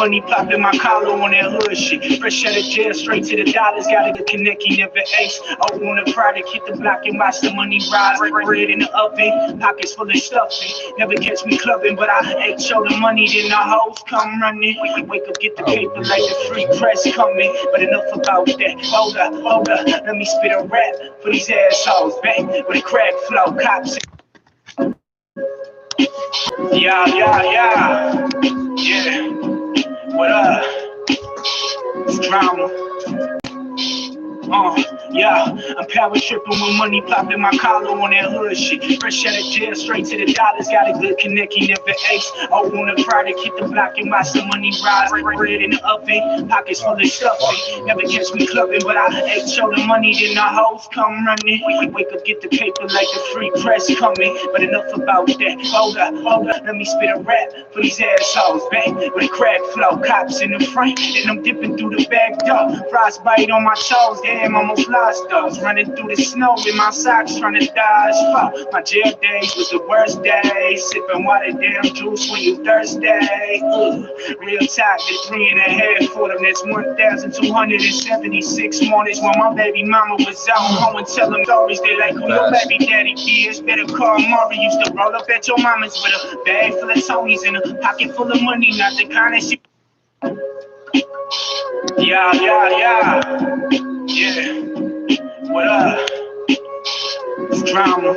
Money popping my collar on that hood shit. Fresh out of jail, straight to the dollars. Got a good connect, he never ace. Open on the product, hit the block and watch the money rise. Bread in the oven, pockets full of stuffing. Never catch me clubbing, but I ain't show the money, then the hoes come running. Wake up, get the paper like the free press coming. But enough about that. Hold up, let me spit a rap for these assholes. Bang, with a crack flow, cops. Yeah. What up? It's drama. Yeah, I'm power tripping with money popping my collar on that hood shit. Fresh out of jail, straight to the dollars. Got a good connect, he never ace. On the product, hit the block and watch the money rise. Bread in the oven, pockets full of stuffing. Never catch me clubbing, but I ain't show the money, then the hoes come running. Wake up, get the paper like the free press coming. But enough about that. Hold up, let me spit a rap for these assholes. Bang, with a crack flow, cops in the front, and I'm dipping through the back door. Frostbite on my toes, damn, almost lost those. Running through the snow in my socks, trying to dodge fall. My jail days was the worst days. Sipping water, damn juice when you thirsty. Real tight, the 3.5 for them. That's 1,276 mornings when my baby mama was out home and tell them stories. They like who your baby daddy is. Better call Maury. Used to roll up at your mama's with a bag full of Tonys and a pocket full of money. Not the kind that she. Yeah. What up? It's drama.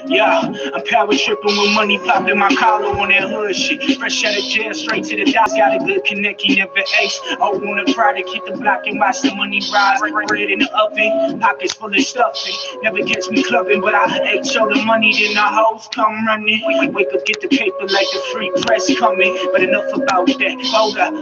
Yeah, I'm power tripping with money popping my collar on that hood shit. Fresh out of jail, straight to the dots. Got a good connect, he never ace. On the product, hit the block and watch the money rise. Bread in the oven, pockets full of stuffing. Never catch me clubbing, but I ain't show the money, then the hoes come running. Wake up, get the paper like the free press coming. But enough about that. Hold up,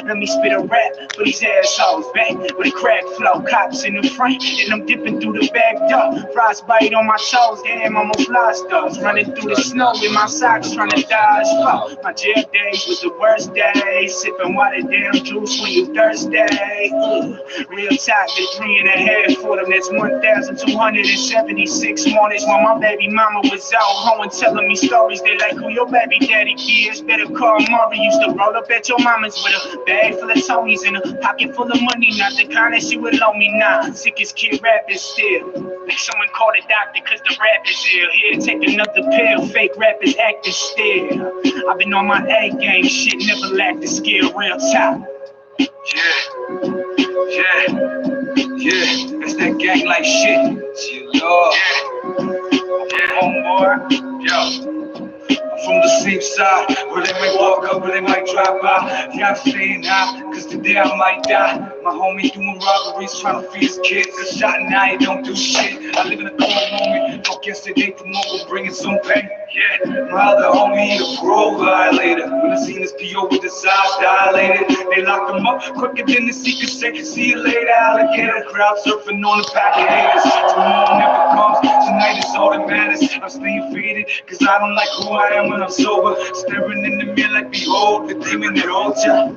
let me spit a rap for these assholes. Bang, with a crack flow, cops in the front, and I'm dipping through the back door. Frostbite on my toes, damn, almost lost those. Running through the snow in my socks, trying to dodge fall. My jail days was the worst days. Sipping water, damn juice when you thirsty. Real tight, the 3.5 for them. That's 1,276 mornings when my baby mama was out home and telling me stories. They like who your baby daddy is. Better call Maury. Used to roll up at your mama's with a bag full of Tonys and a pocket full of money. Not the kind that she would loan me now. Sickest kid rapping still. Like someone called a doctor cause the rap is ill. Here, take another pill. Fake rappers acting still. I've been on my A game. Shit never lacked the skill. Real top. Yeah. That's that gang like shit. Yeah. Homeboy. Yo. From the same side, where they might walk up, where they might drive by. Yeah, I'm staying high, cause today I might die. My homie doing robberies, trying to feed his kids. A shot and now he don't do shit. I live in a cold moment. Fuck yesterday, tomorrow, bringing some pain. Yeah, my other homie, a parole violator. When I seen this PO with his eyes dilated, they locked him up quicker than the secret say. See you later, alligator. Crowd surfing on the pack of haters. Tomorrow never comes, tonight is all that matters. I'm staying faded, cause I don't like who I am when I'm sober. Staring in the mirror like behold the demon that holds ya.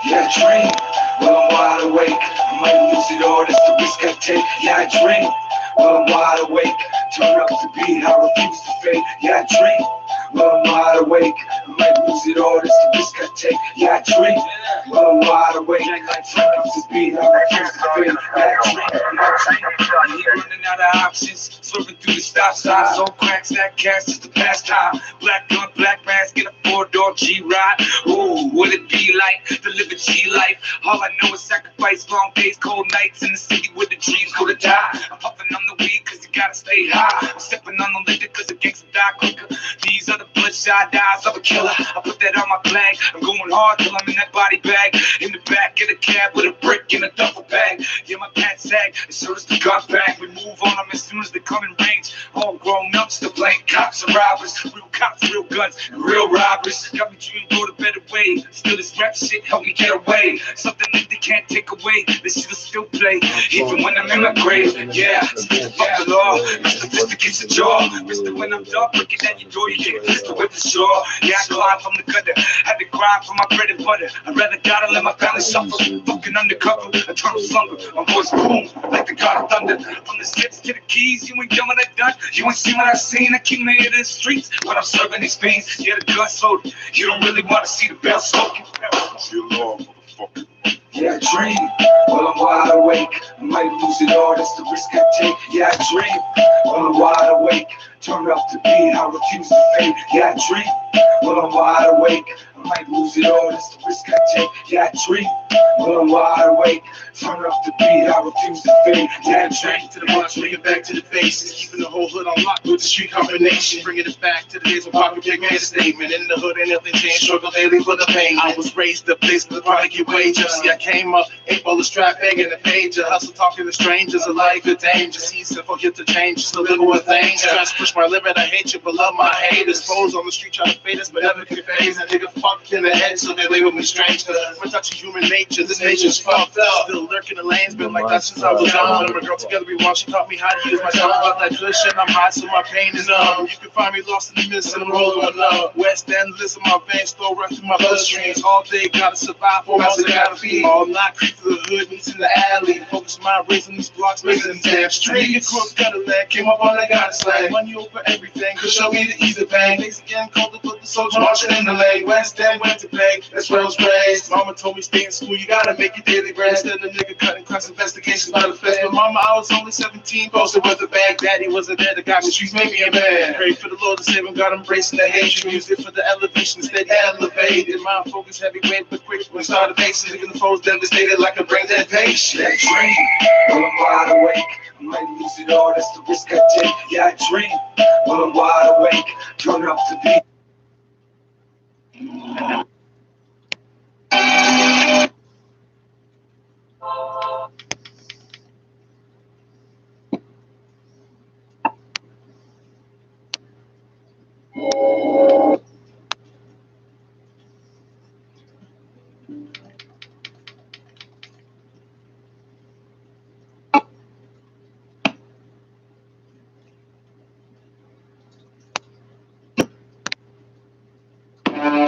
Yeah, I dream, well I'm wide awake. I might lose it all, that's the risk I take. Yeah, I dream, well I'm wide awake. Turn up the beat, I refuse to fade. Yeah, I dream, well I'm wide awake. I might lose it all, that's the risk I take. Yeah, I dream, well I'm wide awake. Turn up the beat, I refuse to fade. Yeah, I dream. Running out of options, swerving through the stop signs. So cracks that cash just a pastime. Black gun, black mask, get a 4-door G-Ride. Ooh, would it be like to live a G life? All I know is sacrifice, long days, cold nights in the city where the dreams go to die. I'm puffing on the weed cause you gotta stay high. I'm stepping on the liquor cause the gangsta die quicker. These are the bloodshot eyes of a killer. I put that on my flag. I'm going hard till I'm in that body bag. In the back of the cab with a brick in a duffel bag. Yeah, my pants sag, as soon as the gun back. We move on them as soon as they come in range. All grown up, still playing cops and robbers. Real cops, real guns, and real robberies. Got me dreaming about a better way. Still this rap shit help me get away. Something that they can't take away. This shit'll still play, even when I'm in my grave. Yeah, still fuck the law. Mr. Fist against the jaw. Mr. When I'm done breaking down your door, you get a pistol with the straw. Yeah, I climbed from the gutter. Had to grind for my bread and butter. I'd rather gotta let my family suffer. Fucking undercover, eternal slumber. My voice boom like the god of thunder. From the sets to the keys, you ain't done what I done. You ain't seen what I seen. I keep me in the streets when I'm serving these fiends. Yeah, the gun sold. You don't really want to see the bell smoking. Chill off, motherfucker. Yeah, I dream while I'm wide awake. I might lose it all, that's the risk I take. Yeah, I dream while I'm wide awake. Turn up the beat, I refuse to fade. Yeah, I dream while I'm wide awake. I might lose it all, that's the risk I take. Yeah, I dream while I'm wide awake. Turn up the beat, I refuse to fade. Yeah, I dream to the march, bring it back to the faces, keeping the whole hood on lock with the street combination. Bringing it back to the days when Papa Big made a statement. In the hood, ain't nothing changed, struggle daily for the pain. I was raised the place where the product get wages. See, I came up, 8 ball of strap, begging a pager. Hustle talking to strangers, a life of danger. See, simple, get to change, still living with things. Trying to push my limit, I hate you, but love my haters. Foes on the street trying to fade us, but never can phase. A nigga fucked in the head, so they label me strange. Cause we're touching human nature, this nation's fucked up. Still lurking the lanes, been like that since I was young. When a girl together we want, she taught me how to use my tongue. About that good shit, I'm high, so my pain is numb. You can find me lost in the midst and I'm rolling with love. West End, listen, my veins flow right through my bloodstreams. All day, gotta survive, for else I gotta feed. All night, creep through the hood, meets in the alley. Focus my race on these blocks, making them damn straight. Nigga crook, cut a leg, came up on that goddess slag. Money over everything, could show me the easy bang. Things again, cold to put the soldier marching in the lane. West End, went to pay, that's where I was raised. Mama told me stay in school, you gotta make your daily bread. Instead of nigga cutting class investigations by the feds. But mama, I was only 17, posted with a bag. Daddy wasn't there, the guy the streets made me a man. Pray for the Lord to save him, God embracing the hatred. Music for the elevation, steady elevated. My focus heavyweight, but quick when started facing. Leaving the foes devastated like a brain dead patient. Yeah, I dream while I'm wide awake. I might lose it all, that's the risk I take. Yeah, I dream while I'm wide awake. Turn up the beat.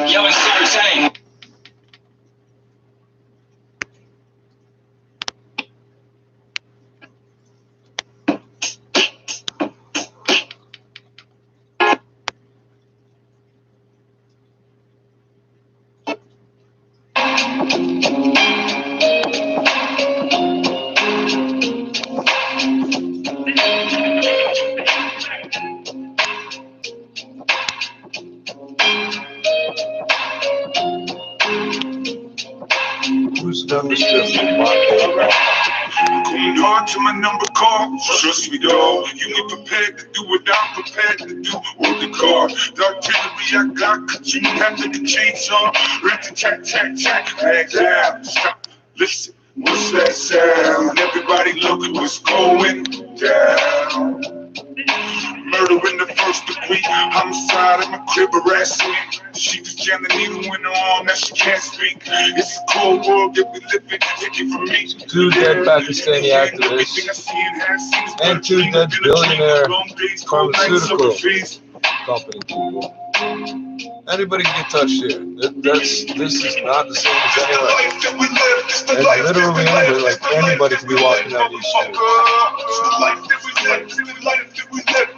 Yo, it's Sartain. Going hard to my number call, trust me dog. You ain't prepared to do what I'm prepared to do. Hold the car, the artillery I got, cut you after the chainsaw. Rat to tat tat tat, lag down. Stop, listen, what's that sound? Everybody look what's going down. Murder in the first degree, homicide in my crib, harassing me. She just jammed the needle in her arm, now she can't speak. It's a cold world that we live in, take it from me. 2 dead Pakistani activists and 2 dead billionaire pharmaceutical company people. Anybody can get touched here. This is not the same as anywhere. And literally anywhere, like anybody can be walking down these streets.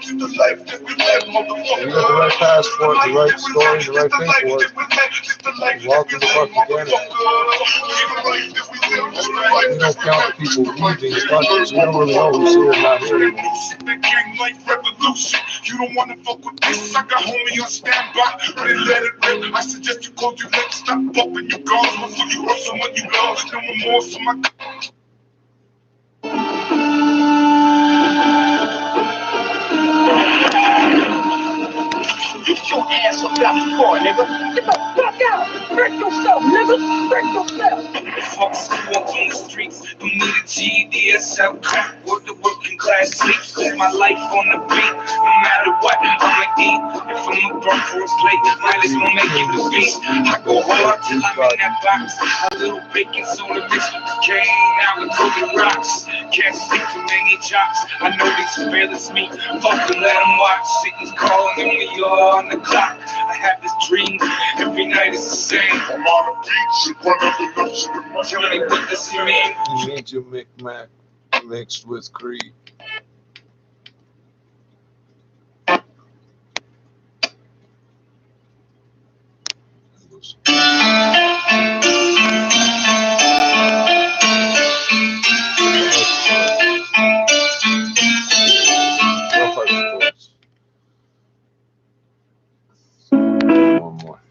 You got the right passport, the right story, the right thing for it. Welcome to fucking Canada. We don't count people leaving the country, so we don't really know who's here and not here anymore. You don't want to fuck with this. I got homie on standby. Ready, let it rip. I suggest you close your lips. Stop bumping your guards before you hurt someone you love. No remorse for my. Get your ass up out the car, nigga. Get the fuck out. Break yourself, nigga. Break yourself. Fuck school, walk on the streets. Don't need a GED, SL. Work the work working class sleeps. Cause my life on the beat. No matter what, I'ma eat. If I'm a broke for a plate, mileage won't make it the beast. I go hard till I'm in that box. A little baking soda mixed with cocaine. Now I'm cooking rocks. Can't sleep too many chops. I know they surveillance me. Fucking let them watch. Satan's calling and we all on the clock. I have this dream. Every night is the same. I'm on the beach and run up the notes of the money. Tell me what does it mean? You need your Micmac mixed with Creed. One more.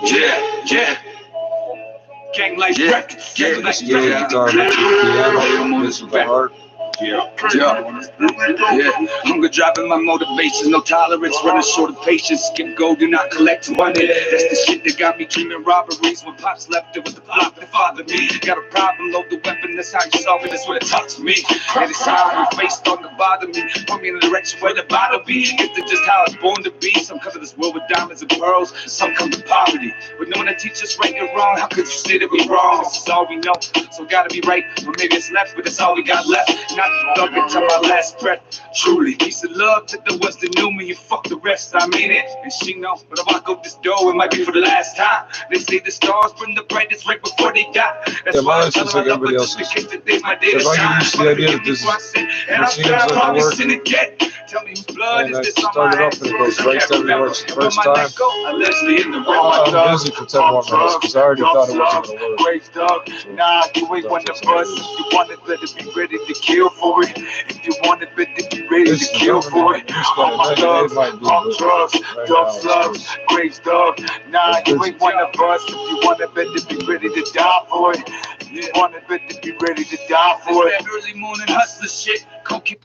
Yeah. Gang life records. Gang life Guitar, piano, this is the heart. Yeah, hunger driving my motivation, no tolerance, running short of patience. Skip gold, do not collect money. That's the shit that got me dreaming robberies. When pops left, it was the block that fathered me. Got a problem, load the weapon, that's how you solve it, that's what it taught to me. And it's how we face on the bother me, put me in the direction where the bottom be. It's just how I was born to be. Some come to this world with diamonds and pearls, some come to poverty. With no one to teach us right and wrong, how could you say that we wrong? This is all we know, so gotta be right. Or maybe it's left, but that's all we got left. Not to thug until my last breath. Truly, peace of love to the ones that knew me. You fuck the rest, I mean it. And she know, but if I walk up this door, it might be for the last time. They say the stars burn the brightest right before they die. That's why I tell them I love her just in case that they might dare to shine. The idea that this machine is like work. Tell me whose blood And is I this on started my off and it goes right to every works the first time. I'm busy for 10 more minutes because I already thought it wasn't going to work. Great dog. Nah, you ain't one of us. If you want it, better be ready to kill for it. If you want it, better be ready to kill for it. All my dogs, all drugs, dog slugs, great dog. Nah, you ain't one of us. If you want it, better be ready to die for it. If you want it, better be ready to die for it. That early morning hustler shit. Cocaine.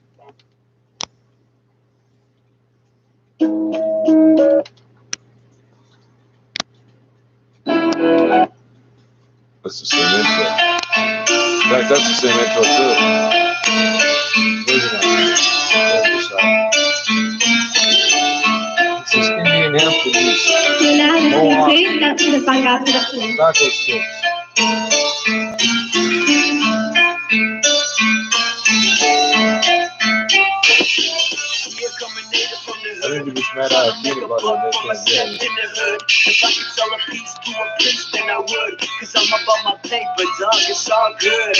That's the same intro. In fact, that's the same intro too. This is Indian hemp use. Taco sticks. I think you just mad I have peanut butter on this thing. If I could tell a piece to a prince, then I would. Cause I'm about my paper, dog, it's all good.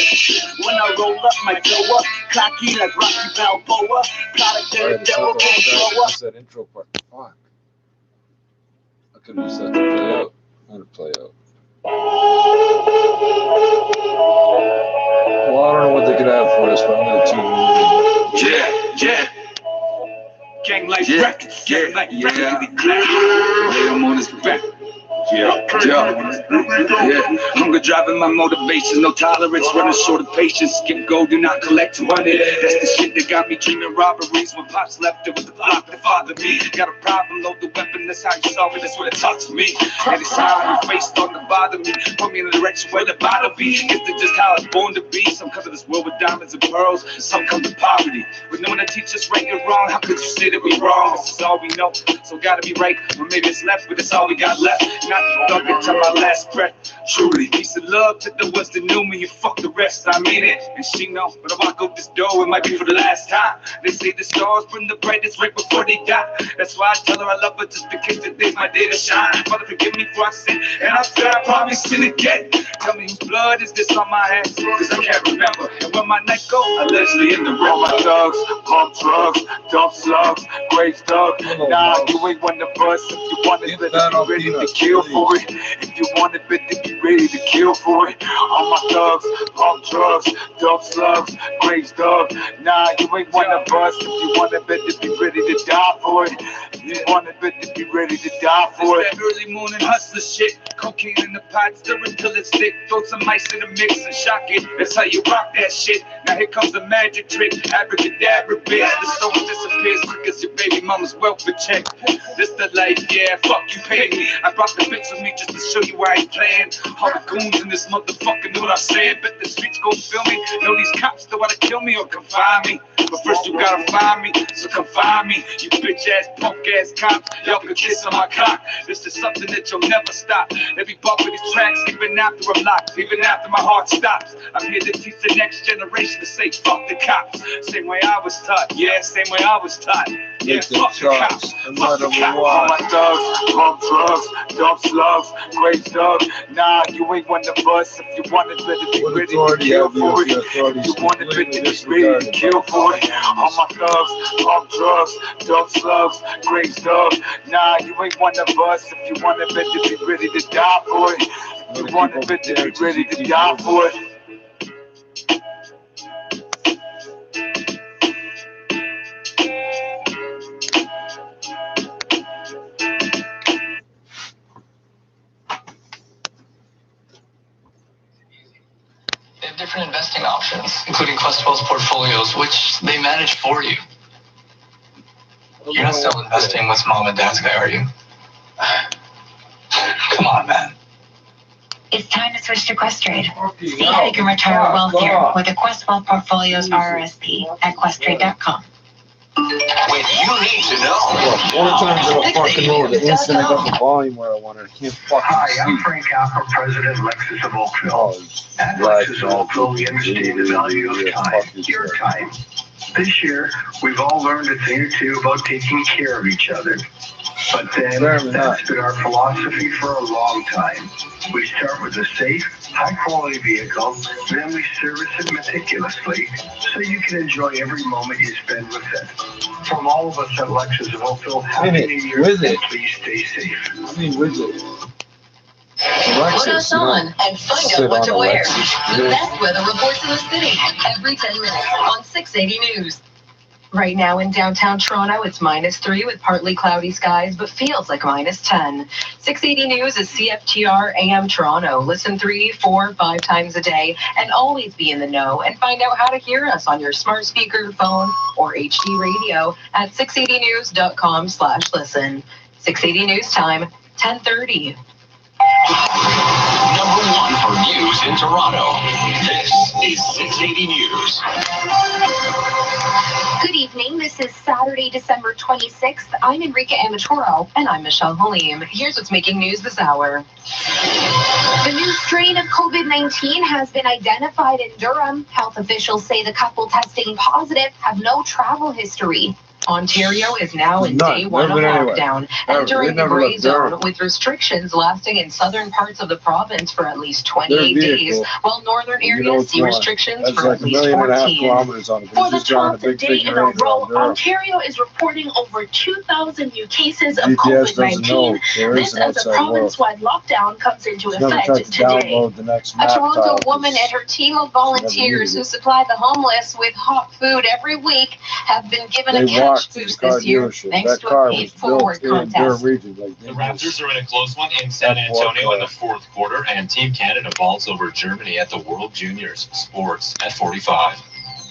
When I roll up, my glow up, cocky like Rocky Balboa. Product of the devil, can't blow up. That intro part. Fuck. I could have just let it play out. Let it play out. Well, I don't know what they could have for us, but I'm going to tune in. Yeah. Gang life records. Gang life records. I'm on this back. Yeah. Hunger driving my motivations, no tolerance, running short of patience. Skip gold, do not collect money. That's the shit that got me dreaming robberies. When pops left, it was the block that fathered me. Got a problem, load the weapon, that's how you solve it, that's what it taught to me. And it's how you face on the bother me, put me in the direction where the bottom be. It's just how I was born to be. Some come to this world with diamonds and pearls, some come to poverty. With no one to teach us right and wrong, how could you say that we wrong? This is all we know, so gotta be right. Or maybe it's left, but it's all we got left. Not to thug until my last breath. Truly, peace of love to the ones that knew me. You fuck the rest, I mean it. And she know, but if I walk up this door, it might be for the last time. They say the stars burn the brightest right before they die. That's why I tell her I love her just in case that day's my day to shine. Father, forgive me for I sin, and I'm sorry, I probably sin again. Tell me whose blood is this on my hands, cause I can't remember. And when my night go, allegedly in the river. My thugs, pump drugs, dump slugs, grave dog. Nah, you ain't one of us. If you want it, better be ready to kill for it. If you want it, better be ready to kill for it. All my thugs, pump drugs, dump slugs, grave dog. Nah, you ain't one of us. If you want it, better be ready to die for it. If you want it, better be ready to die for it. That early morning hustler shit. Cocaine in the pot, stir it till it's thick. Throw some ice in the mix and shock it. That's how you rock that shit. Now here comes the magic trick. Abracadabra, bitch. The soul disappears quick as your baby mama's welfare check. This the life, yeah, fuck you pay me. I brought the bitch with me just to show you why I ain't playing. All the goons in this motherfucker know what I'm saying. Bet the streets gon' feel me. Know these cops still wanna kill me or confine me. But first you gotta find me, so come find me. You bitch ass, punk ass cops, y'all can kiss on my cock. This is something that you'll never stop. Every bump of these tracks, even after I'm locked, even after my heart stops. I'm here to teach the next generation to say fuck the cops. Same way I was taught, yeah, same way I was taught. Yeah, fuck the cops, fuck the cops. All my thugs, pump drugs, dump slugs, great thugs. Nah, you ain't one of us. If you want it, better be ready to kill for it. If you want it, better be ready to kill for it. All my thugs, pump drugs, dump slugs, great thugs. Nah, you ain't one of us. If you want it, better be ready to die for it. If you want it, better be ready to die for it. They have different investing options, including Questwell's portfolios, which they manage for you. You're not still investing with mom and dad's guy, are you? Come on, man. It's time to switch to Questrade. See how you can retire wealthier with the Questwell Portfolios RRSP at questrade.com. When you need to know. One time I fucking know the instant I got the volume where I wanted. I can't fucking Hi, I'm see. Frank AFRO, President Lexus of Oakville. Oh, At right, Lexus of Oakville, we understand the value of time, your time. This year, we've all learned a thing or two about taking care of each other. But then, that's been our philosophy for a long time. We start with a safe, high-quality vehicle, then we service it meticulously so you can enjoy every moment you spend with it. From all of us at Lexus of Oakville, Happy New Year, and please stay safe. I mean, with it. Put us on and find out what to wear. The best weather reports in the city every 10 minutes on 680 News. Right now in downtown Toronto, it's -3 with partly cloudy skies, but feels like -10. 680 News is CFTR AM Toronto. Listen 3, 4, 5 times a day and always be in the know and find out how to hear us on your smart speaker, phone, or HD radio at 680news.com/listen. 680 News time, 10:30. Number 1 for news in Toronto. This is 680 News. Good evening. This is Saturday, December 26th. I'm Enrica Amatoro. And I'm Michelle Halim. Here's what's making news this hour. The new strain of COVID-19 has been identified in Durham. Health officials say the couple testing positive have no travel history. Ontario is now in day 1 of lockdown, entering the gray zone with restrictions lasting in southern parts of the province for at least 28 days, while northern areas see restrictions for at least 14. For the 12th day in a row, Ontario is reporting over 2,000 new cases of COVID-19. This as a province-wide lockdown comes into effect today. A Toronto woman and her team of volunteers who supply the homeless with hot food every week have been given a cash boost this year thanks to a paid-forward contest. The Raptors are in a close one in San Antonio in the fourth quarter, and Team Canada vaults over Germany at the World Juniors. Sports at 45.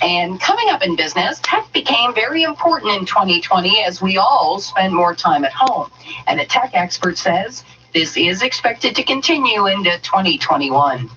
And coming up in business, tech became very important in 2020 as we all spend more time at home. And a tech expert says this is expected to continue into 2021.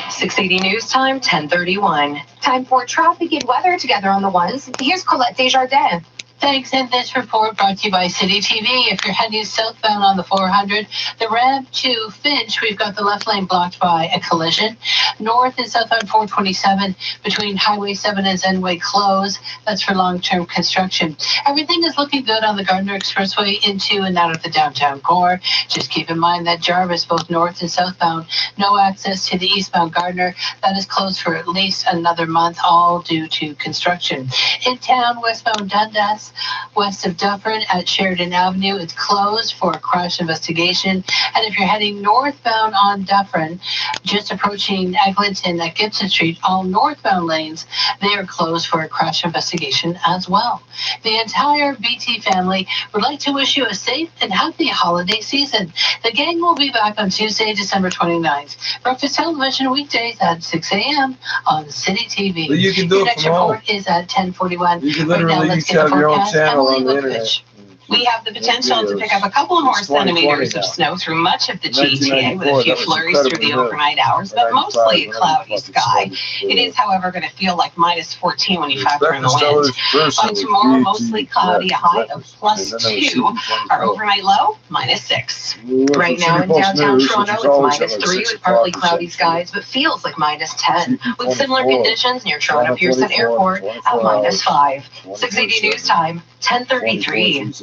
680 News time, 10:31. Time for traffic and weather together on the ones. Here's Colette Desjardins. Thanks, and this report brought to you by City TV. If you're heading southbound on the 400, the ramp to Finch, we've got the left lane blocked by a collision. North and southbound 427 between Highway 7 and Zenway closed. That's for long-term construction. Everything is looking good on the Gardner Expressway into and out of the downtown core. Just keep in mind that Jarvis, both north and southbound, no access to the eastbound Gardner. That is closed for at least another month, all due to construction. In town, westbound Dundas, Trippz west of Dufferin at Sheridan Avenue. It's closed for a crash investigation. And if you're heading northbound on Dufferin, just approaching Eglinton at Gibson Street, all northbound lanes, they are closed for a crash investigation as well. The entire BT family would like to wish you a safe and happy holiday season. The gang will be back on Tuesday, December 29th. Breakfast television weekdays at 6 a.m. on City TV. But you can do Your it next from home. report is at 10:41. You can Right now, literally let's each get the have your own forecast. channel Emily on the Woodbridge. internet. We have the potential to pick up a couple more centimeters of snow through much of the GTA with a few flurries through the overnight hours, but mostly a cloudy sky. It is, however, going to feel like minus 14 when you factor in the wind. By tomorrow, mostly cloudy, a high of +2. Our overnight low, -6. Right now in downtown Toronto, it's -3 with partly cloudy skies, but feels like -10. With similar conditions near Toronto Pearson Airport at -5. 680 News Time, 10:33.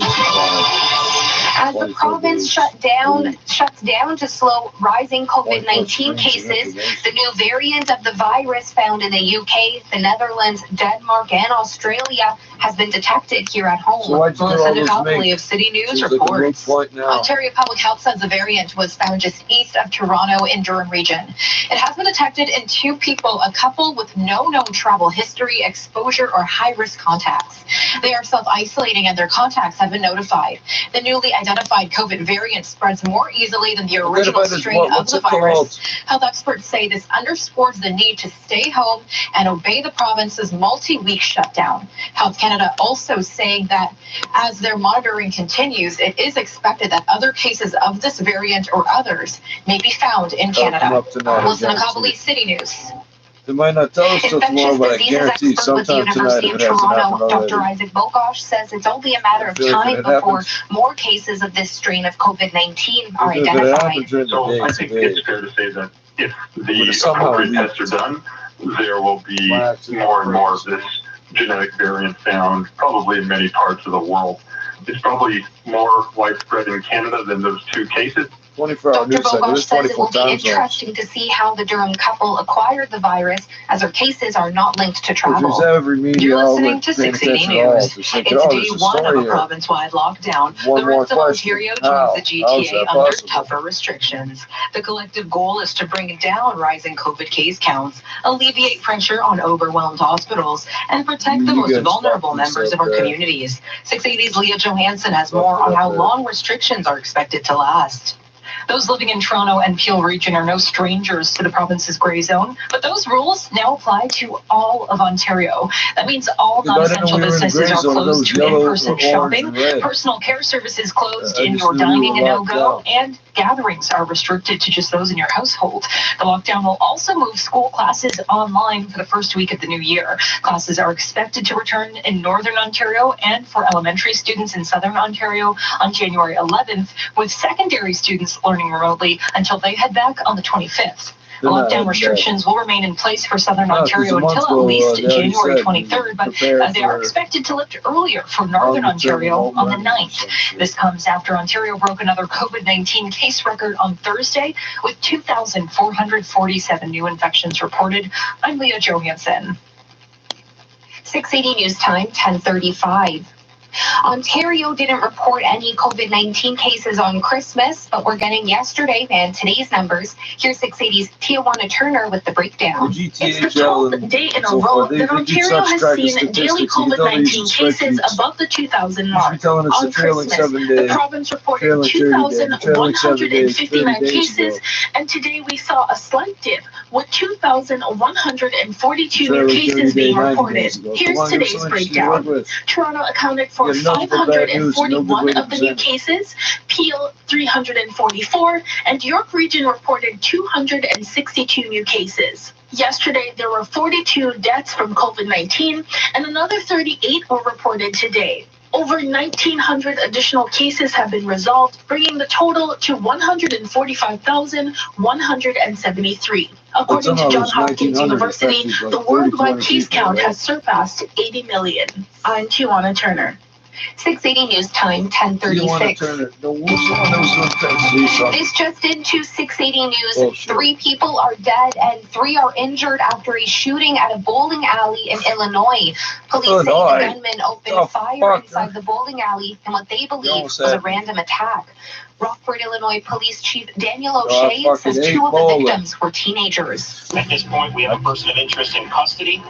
As the province shuts down to slow rising COVID-19 cases, the new variant of the virus found in the UK, the Netherlands, Denmark, and Australia has been detected here at home. Melissa DeCopley of City News reports. Ontario Public Health says the variant was found just east of Toronto in Durham region. It has been detected in 2 people, a couple with no known travel history, exposure, or high-risk contacts. They are self-isolating and their contacts have been notified. The newly identified COVID variant spreads more easily than the original strain of the virus. Health experts say this underscores the need to stay home and obey the province's multi-week shutdown. Health Canada also saying that as their monitoring continues, it is expected that other cases of this variant or others may be found in Canada. Melissa DeCopley, City News. They might not tell us till tomorrow, but I guarantee sometime tonight if it hasn't happened already. Dr. Isaac Bogosh says it's only a matter of time before more cases of this strain of COVID-19 are identified. So I think it's fair to say that if the appropriate tests are done, there will be more and more of this genetic variant found probably in many parts of the world. It's probably more widespread in Canada than those 2 cases. 24-hour news cycle. There's 24 It will be interesting to see how the Durham couple acquired the virus, as their cases are not linked to travel. You're listening to 680 News. It's day 1 of a province-wide lockdown. The rest of Ontario joins the GTA under tougher restrictions. The collective goal is to bring down rising COVID case counts, alleviate pressure on overwhelmed hospitals, and protect the most vulnerable members of our communities. 680's Leah Johansson has more on how long restrictions are expected to last. Those living in Toronto and Peel region are no strangers to the province's grey zone, but those rules now apply to all of Ontario. That means all non-essential businesses are closed to in-person shopping, personal care services closed, indoor dining a no-go, and gatherings are restricted to just those in your household. The lockdown will also move school classes online for the first week of the new year. Classes are expected to return in Northern Ontario and for elementary students in Southern Ontario on January 11th, with secondary students learning remotely until they head back on the 25th. The lockdown restrictions will remain in place for Southern Ontario until at least January 23rd, but they are expected to lift earlier for Northern Ontario on the 9th. This comes after Ontario broke another COVID-19 case record on Thursday with 2,447 new infections reported. I'm Leah Johansson. 680 News Time, 10:35. Ontario didn't report any COVID-19 cases on Christmas, but we're getting yesterday and today's numbers. Here's 680's Tijuana Turner with the breakdown. It's the 12th day in a row that Ontario has seen daily COVID-19 cases above the 2,000 mark. On Christmas, the province reported 2,159 cases, and today we saw a slight dip with 2,142 new cases being reported. Here's today's breakdown. Toronto accounted for 541 of the new cases, Peel 344, and York Region reported 262 new cases. Yesterday, there were 42 deaths from COVID-19, and another 38 were reported today. Over 1,900 additional cases have been resolved, bringing the total to 145,173. According to Johns Hopkins University, the worldwide case count has surpassed 80 million. I'm Tijuana Turner. 680 News Time, 10:36. This just into 680 News. 3 people are dead and 3 are injured after a shooting at a bowling alley in Illinois. Police say the gunman opened fire inside the bowling alley in what they believe was a random attack. Rockford, Illinois Police Chief Daniel O'Shea says 2 of the victims were teenagers. At this point, we have a person of interest in custody.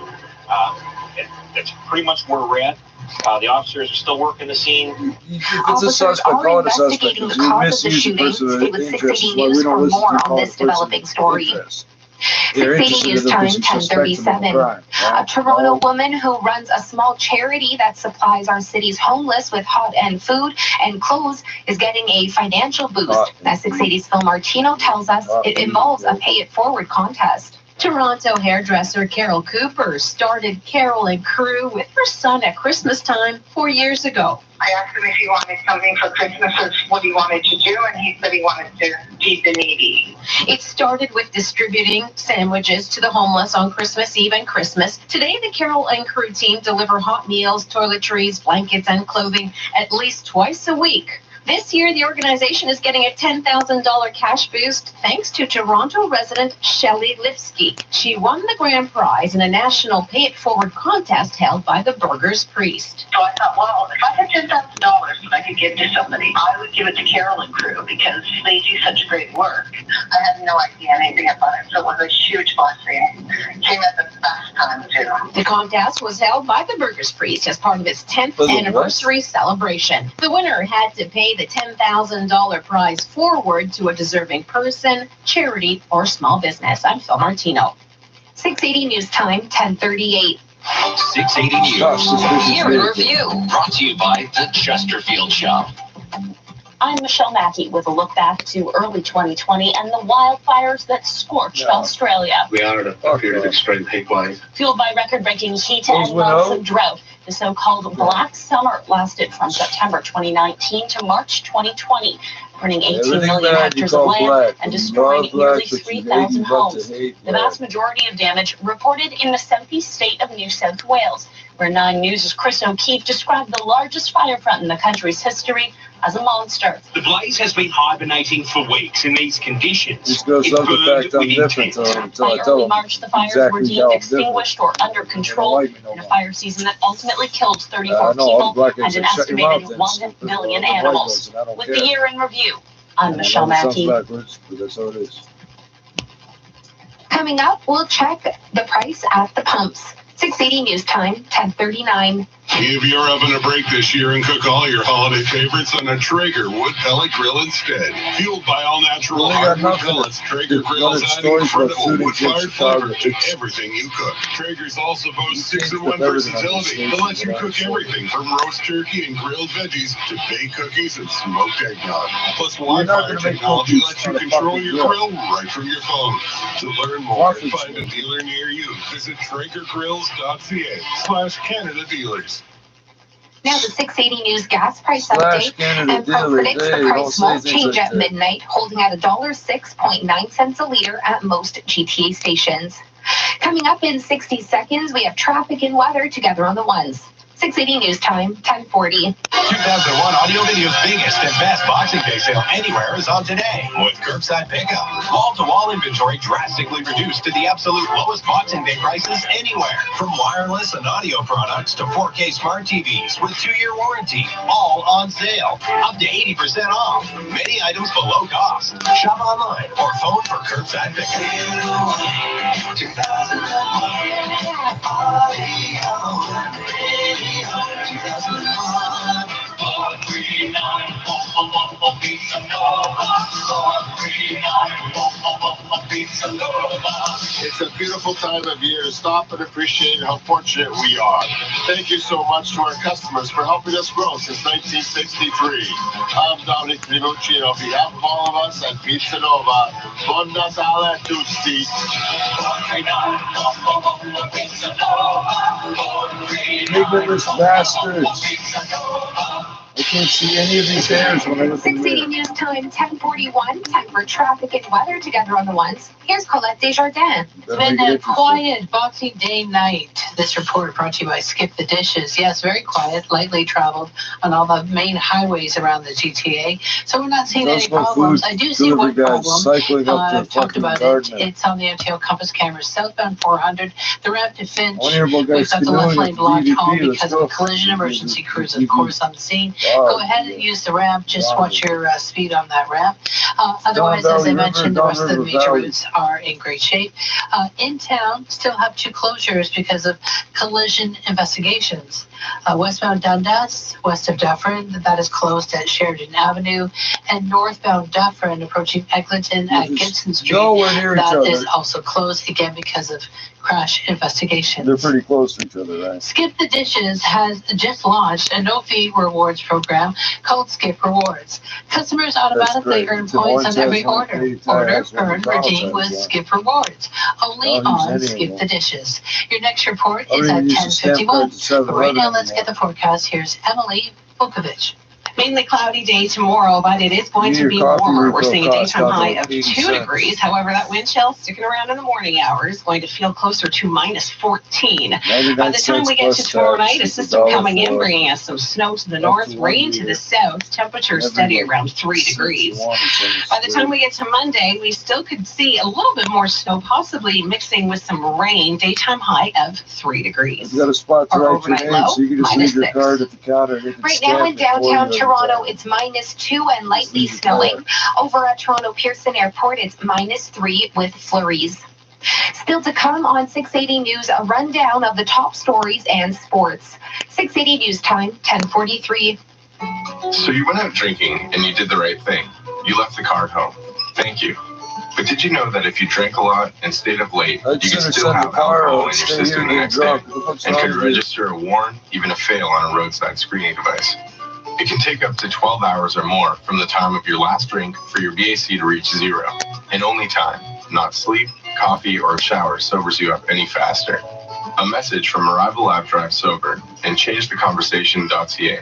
That's pretty much where we're at. The officers are still working the scene. It's a suspect, call it a suspect. You misuse a person of interest. Why we don't listen to call it developing story. 680 News Time, 10:37. A Toronto woman who runs a small charity that supplies our city's homeless with hot and food and clothes is getting a financial boost. As 680's Phil Martino tells us, it involves a pay it forward contest. Toronto hairdresser Carol Cooper started Carol and Crew with her son at Christmas time 4 years ago. I asked him if he wanted something for Christmas or what he wanted to do, and he said he wanted to feed the needy. It started with distributing sandwiches to the homeless on Christmas Eve and Christmas. Today, the Carol and Crew team deliver hot meals, toiletries, blankets, and clothing at least twice a week. This year, the organization is getting a $10,000 cash boost thanks to Toronto resident Shelley Lipsky. She won the grand prize in a national pay-it-forward contest held by the Burgers Priest. So I thought, well, if I had $10,000 that I could give to somebody, I would give it to Carol and Crew because they do such great work. I had no idea anything about it, so it was a huge blessing. It came at the best time, too. The contest was held by the Burgers Priest as part of its 10th anniversary celebration. The winner had to pay the $10,000 prize forward to a deserving person, charity, or small business. I'm Phil Martino. 680 News Time, 10:38. 680 News. Year in Review. Brought to you by the Chesterfield Shop. I'm Michelle Mackey with a look back to early 2020 and the wildfires that scorched Australia. We are at a period of extreme heat wave. Fueled by record-breaking heat and months of drought, the so-called Black Summer lasted from September 2019 to March 2020, burning 18 million hectares of land and destroying nearly 3,000 homes. The vast majority of damage reported in the southeast state of New South Wales, where 9 News' Chris O'Keefe described the largest fire front in the country's history as a monster. The blaze has been hibernating for weeks in these conditions. This goes up the fact I'm different until I tell them March, the fires were deemed extinguished or under control in a fire season that ultimately killed 34 people and an estimated 1 billion animals. With the year in review, I'm Michelle Mackey. Coming up, we'll check the price at the pumps. 680 News Time, 10:39. Give your oven a break this year and cook all your holiday favorites on a Traeger wood pellet grill instead. Fueled by all-natural hardwood pellets, Traeger grills add incredible wood-fired flavor to everything you cook. Traeger's also boasts 6-in-1 versatility that lets you cook everything from roast turkey and grilled veggies to baked cookies and smoked eggnog. Plus, Wi-Fi technology lets you control your grill right from your phone. To learn more and find a dealer near you, visit TraegerGrills.ca/Canada Dealers. Now the 680 News gas price update. EMCO predicts the price won't change at midnight, holding at $1.06.9 a liter at most GTA stations. Coming up in 60 seconds, we have traffic and weather together on the ones. 680 News Time, 10:40. 2001 Audio Video's biggest and best Boxing Day sale anywhere is on today with curbside pickup. Wall-to-wall inventory drastically reduced to the absolute lowest Boxing Day prices anywhere. From wireless and audio products to 4K smart TVs with 2-year warranty. All on sale. Up to 80% off. Many items below cost. Shop online or phone for curbside pickup. 2001 It's a beautiful time of year to stop and appreciate how fortunate we are. Thank you so much to our customers for helping us grow since 1963. I'm Dominic Pinucci, and on behalf of all of us at Pizza Nova, Buon Natale a tutti. Ignorant bastards. I can't see any of these hairs when I look in the 680 mirror. News Time, 10:41. Time for traffic and weather together on the ones. Here's Colette Desjardins. It's been a quiet Boxing Day night. This report brought to you by Skip the Dishes. Yes, very quiet, lightly traveled on all the main highways around the GTA. So we're not seeing any problems. I do see one problem. I've talked about it. It's on the MTO Compass cameras, southbound 400. The ramp to Finch. We've got the left lane blocked home because of a collision. Emergency crews, of course, on the scene. Go ahead and use the ramp. Just watch your speed on that ramp. Otherwise, as I mentioned, the rest of the major routes are in great shape. In town, still have 2 closures because of collision investigations. Westbound Dundas, west of Dufferin, that is closed at Sheridan Avenue, and northbound Dufferin approaching Eglinton at Gibson Street. That is also closed again because of crash investigations. They're pretty close to each other, right? Skip the Dishes has just launched a no-fee rewards program called Skip Rewards. Customers automatically earn points on every order. Order, earn, redeem with Skip Rewards. Only on Skip the Dishes. Your next report is at 10:51. But right now, let's get the forecast. Here's Emily Vukovic. Mainly cloudy day tomorrow, but it is going to be warmer. We're seeing a daytime high of 2 degrees. However, that wind chill sticking around in the morning hours, going to feel closer to -14. By the time we get to tomorrow night, a system coming in, bringing us some snow to the north, rain to the south, temperatures steady around 3 degrees. By the time we get to Monday, we still could see a little bit more snow, possibly mixing with some rain. Daytime high of 3 degrees. You got a spot to write your name, so you can just leave your card at the counter. Right now in downtown Toronto, it's -2 and lightly snowing. Over at Toronto Pearson Airport, it's -3 with flurries. Still to come on 680 News, a rundown of the top stories and sports. 680 News Time, 10:43. So you went out drinking and you did the right thing. You left the car at home. Thank you. But did you know that if you drank a lot and stayed up late, you could still have alcohol in your system the next day and could register a warn, even a fail on a roadside screening device? It can take up to 12 hours or more from the time of your last drink for your BAC to reach 0. And only time, not sleep, coffee, or a shower sobers you up any faster. A message from Arrival Lab Drive Sober and ChangeTheConversation.ca.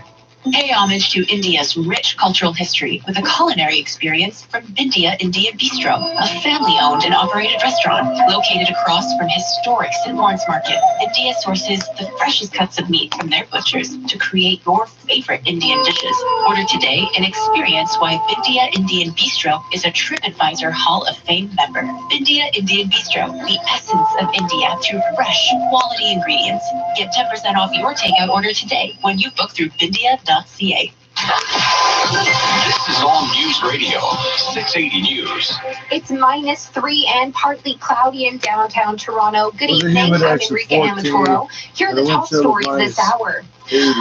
Pay homage to India's rich cultural history with a culinary experience from Bindia Indian Bistro, a family-owned and operated restaurant located across from historic St. Lawrence Market. India sources the freshest cuts of meat from their butchers to create your favorite Indian dishes. Order today and experience why Bindia Indian Bistro is a TripAdvisor Hall of Fame member. Bindia Indian Bistro, the essence of India through fresh, quality ingredients. Get 10% off your takeout order today when you book through Bindia.ca. This is All News Radio, 680 News. It's -3 and partly cloudy in downtown Toronto. Good evening, I'm Enrique Amatoro. Here are the top stories this hour.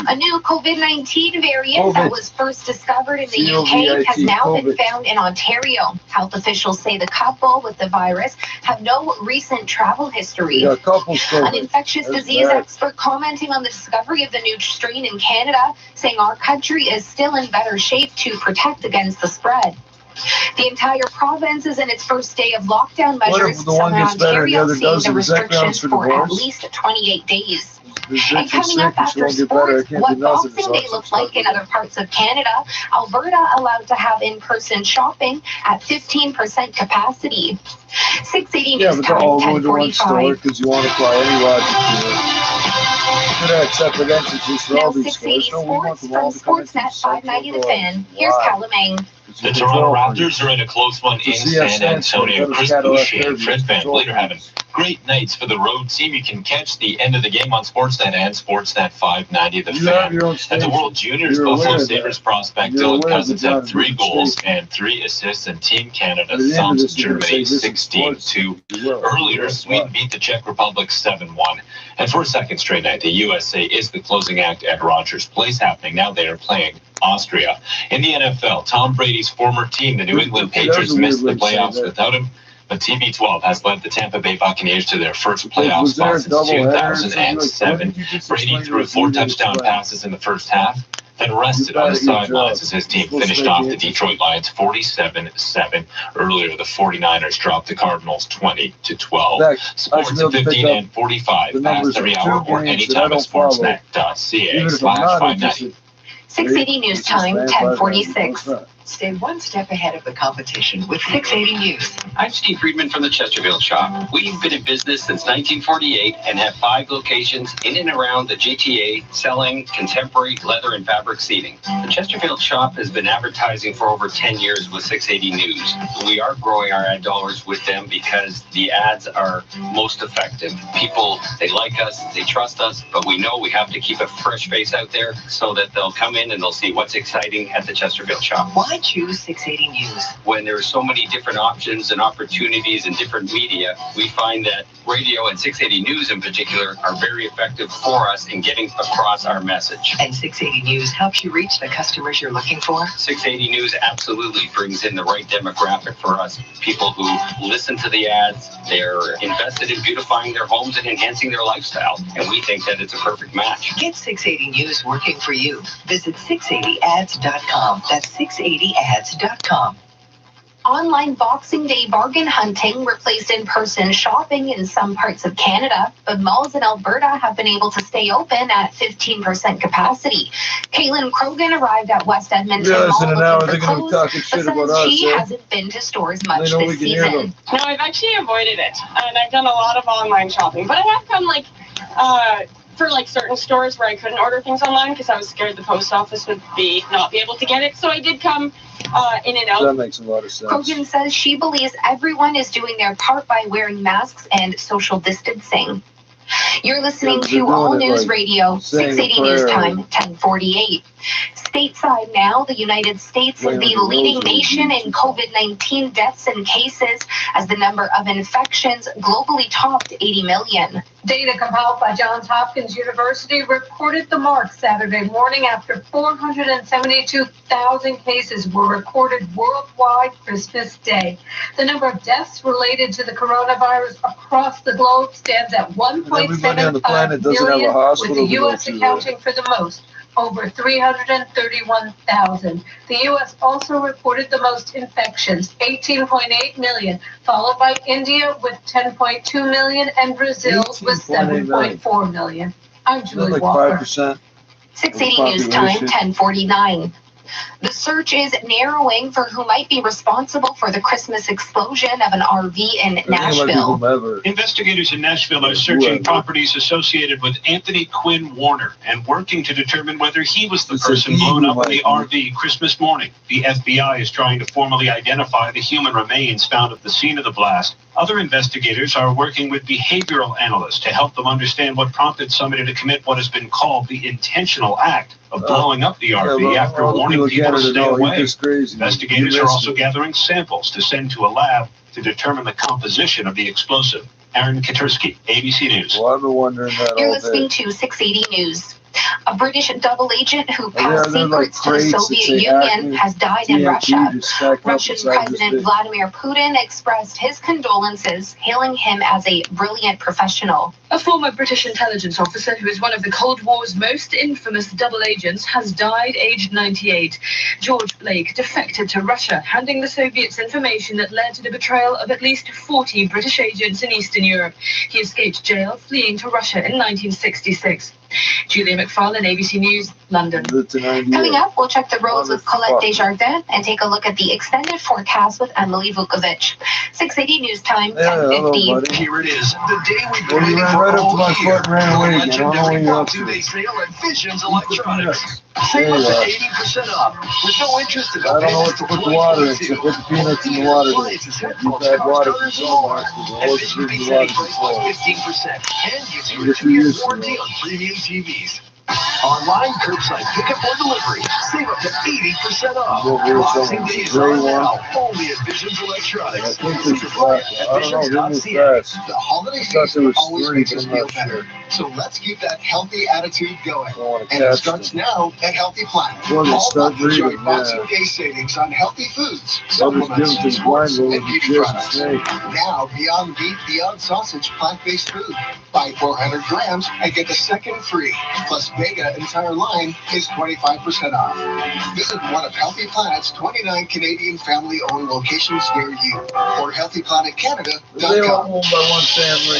A new COVID-19 variant that was first discovered in the UK has now been found in Ontario. Health officials say the couple with the virus have no recent travel history. An infectious disease expert commenting on the discovery of the new strain in Canada, saying our country is still in better shape to protect against the spread. The entire province is in its first day of lockdown measures. Southern Ontario seeing the restrictions for at least 28 days. And coming up after sports, what Boxing Day looked like in other parts of Canada. Alberta allowed to have in-person shopping at 15% capacity. 680 News Time, 10:45. Because you want to apply any logic to it. Could have separate entrances for all these stores. No, we want them all to come into Sportsnet 590 The Fan. Here's Calamang. The Toronto Raptors are in a close one in San Antonio. Chris Boucher and Fred VanVleet are having great nights for the road team. You can catch the end of the game on Sportsnet and Sportsnet 590 The Fan. At the World Juniors, Buffalo Sabres prospect Dylan Cousins had 3 goals and 3 assists, and Team Canada thumped Germany 16-2. Earlier, Sweden beat the Czech Republic 7-1. And for a second straight night, the USA is the closing act at Rogers Place happening. Now they are playing Austria. In the NFL, Tom Brady's former team, the New England Patriots, missed the playoffs without him, but TB12 has led the Tampa Bay Buccaneers to their first playoff spot since 2007. Brady threw 4 touchdown passes in the first half, then rested on the sidelines as his team finished off the Detroit Lions 47-7. Earlier, the 49ers dropped the Cardinals 20-12. Sports at 15 and 45, past every hour or anytime at sportsnet.ca/590. 680 News Time, 1046. Stay one step ahead of the competition with 680 News. I'm Steve Friedman from the Chesterfield Shop. We've been in business since 1948 and have 5 locations in and around the GTA selling contemporary leather and fabric seating. The Chesterfield Shop has been advertising for over 10 years with 680 News. We are growing our ad dollars with them because the ads are most effective. People, they like us, they trust us, but we know we have to keep a fresh face out there so that they'll come in and they'll see what's exciting at the Chesterfield Shop. Why choose 680 News? When there are so many different options and opportunities in different media, we find that radio and 680 News in particular are very effective for us in getting across our message. And 680 News helps you reach the customers you're looking for? 680 News absolutely brings in the right demographic for us. People who listen to the ads, they're invested in beautifying their homes and enhancing their lifestyle. And we think that it's a perfect match. Get 680 News working for you. Visit 680ads.com. That's 680ads.com. Online Boxing Day bargain hunting replaced in-person shopping in some parts of Canada, but malls in Alberta have been able to stay open at 15% capacity. Caitlin Krogan arrived at West Edmonton Mall looking for clothes, but says she hasn't been to stores much this season. No, I've actually avoided it, and I've done a lot of online shopping, but I have come for certain stores where I couldn't order things online because I was scared the post office would not be able to get it. So I did come in and out. That makes a lot of sense. Krogan says she believes everyone is doing their part by wearing masks and social distancing. You're listening to All News Radio, 680 News Time, 1048. Stateside now, the United States is the leading nation in COVID-19 deaths and cases as the number of infections globally topped 80 million. Data compiled by Johns Hopkins University reported the mark Saturday morning after 472,000 cases were recorded worldwide Christmas Day. The number of deaths related to the coronavirus across the globe stands at 1.75 million, with the U.S. accounting for the most, over 331,000. The U.S. also reported the most infections, 18.8 million, followed by India with 10.2 million and Brazil with 7.4 million. I'm Julie Walker. 680 News Time, 1049. The search is narrowing for who might be responsible for the Christmas explosion of an RV in Nashville. Investigators in Nashville are searching properties associated with Anthony Quinn Warner and working to determine whether he was the person blown up in the RV Christmas morning. The FBI is trying to formally identify the human remains found at the scene of the blast. Other investigators are working with behavioral analysts to help them understand what prompted somebody to commit what has been called the intentional act of blowing up the RV after warning people to stay away. Investigators are also gathering samples to send to a lab to determine the composition of the explosive. Aaron Katersky, ABC News. Well, I've been wondering that You're listening to 680 News. A British double agent who passed secrets to the Soviet Union has died in Russia. Russian President Vladimir Putin expressed his condolences, hailing him as a brilliant professional. A former British intelligence officer who is one of the Cold War's most infamous double agents has died aged 98. George Blake defected to Russia, handing the Soviets information that led to the betrayal of at least 40 British agents in Eastern Europe. He escaped jail, fleeing to Russia in 1966. Julia McFarlane, ABC News, London. Coming up, we'll check the roads with Colette Desjardins and take a look at the extended forecast with Emily Vukovic. 680 News Time, 10:50. Here it is, the day we've been waiting for all year. The legendary Boxing Day sale at Visions Electronics. Save up to 80% off with no interest at all. I don't know what to put the water in, so put the peanuts in the water. You've had water for so much, and Vision Base Any Price plus 15%. And gives you a 2-year warranty on premium TVs. Online, curbside pickup or delivery. Save up to 80% off. Boxing Day is on now, only at Visions Electronics. I think this is flat. I don't know, this is fast. The holiday season always makes us feel better. So let's keep that healthy attitude going. And it starts now at Healthy Planet. All up enjoy Boxing Day savings on healthy foods, supplements, sports, and beauty products. Now, Beyond Meat, Beyond Sausage, plant-based food. Buy 400 grams and get the second free. Plus Vega that entire line is 25% off. Visit one of Healthy Planet's 29 Canadian family-owned locations near you or healthyplanetcanada.com. They all owned by one family.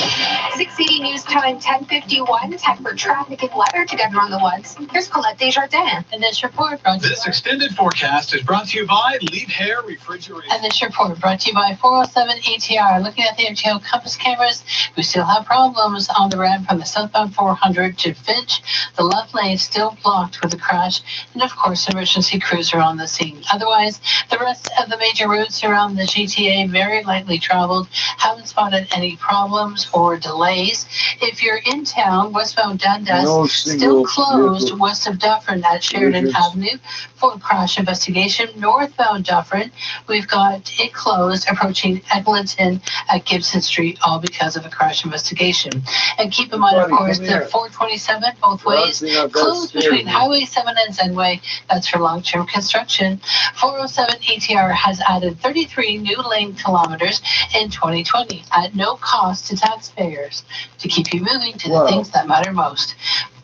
680 News Time, 10:51. Tech for traffic and weather together on the ones. Here's Colette Desjardins. And this report brought to you This extended forecast is brought to you by Leave Hair Refrigeration. And this report brought to you by 407 ATR. Looking at the MTO compass cameras, we still have problems on the ramp from the southbound 400 to Finch. The left lane still blocked with a crash, and of course, emergency crews are on the scene. Otherwise, the rest of the major routes around the GTA very lightly traveled. Haven't spotted any problems or delays. If you're in town, westbound Dundas still closed west of Dufferin at Sheridan Avenue for crash investigation. Northbound Dufferin, we've got it closed approaching Eglinton at Gibson Street, all because of a crash investigation. And keep in mind, of course, the 427 both ways closed between Highway 7 and Zenway. That's for long-term construction. 407 ATR has added 33 new lane kilometers in 2020 at no cost to taxpayers to keep you moving to the things that matter most.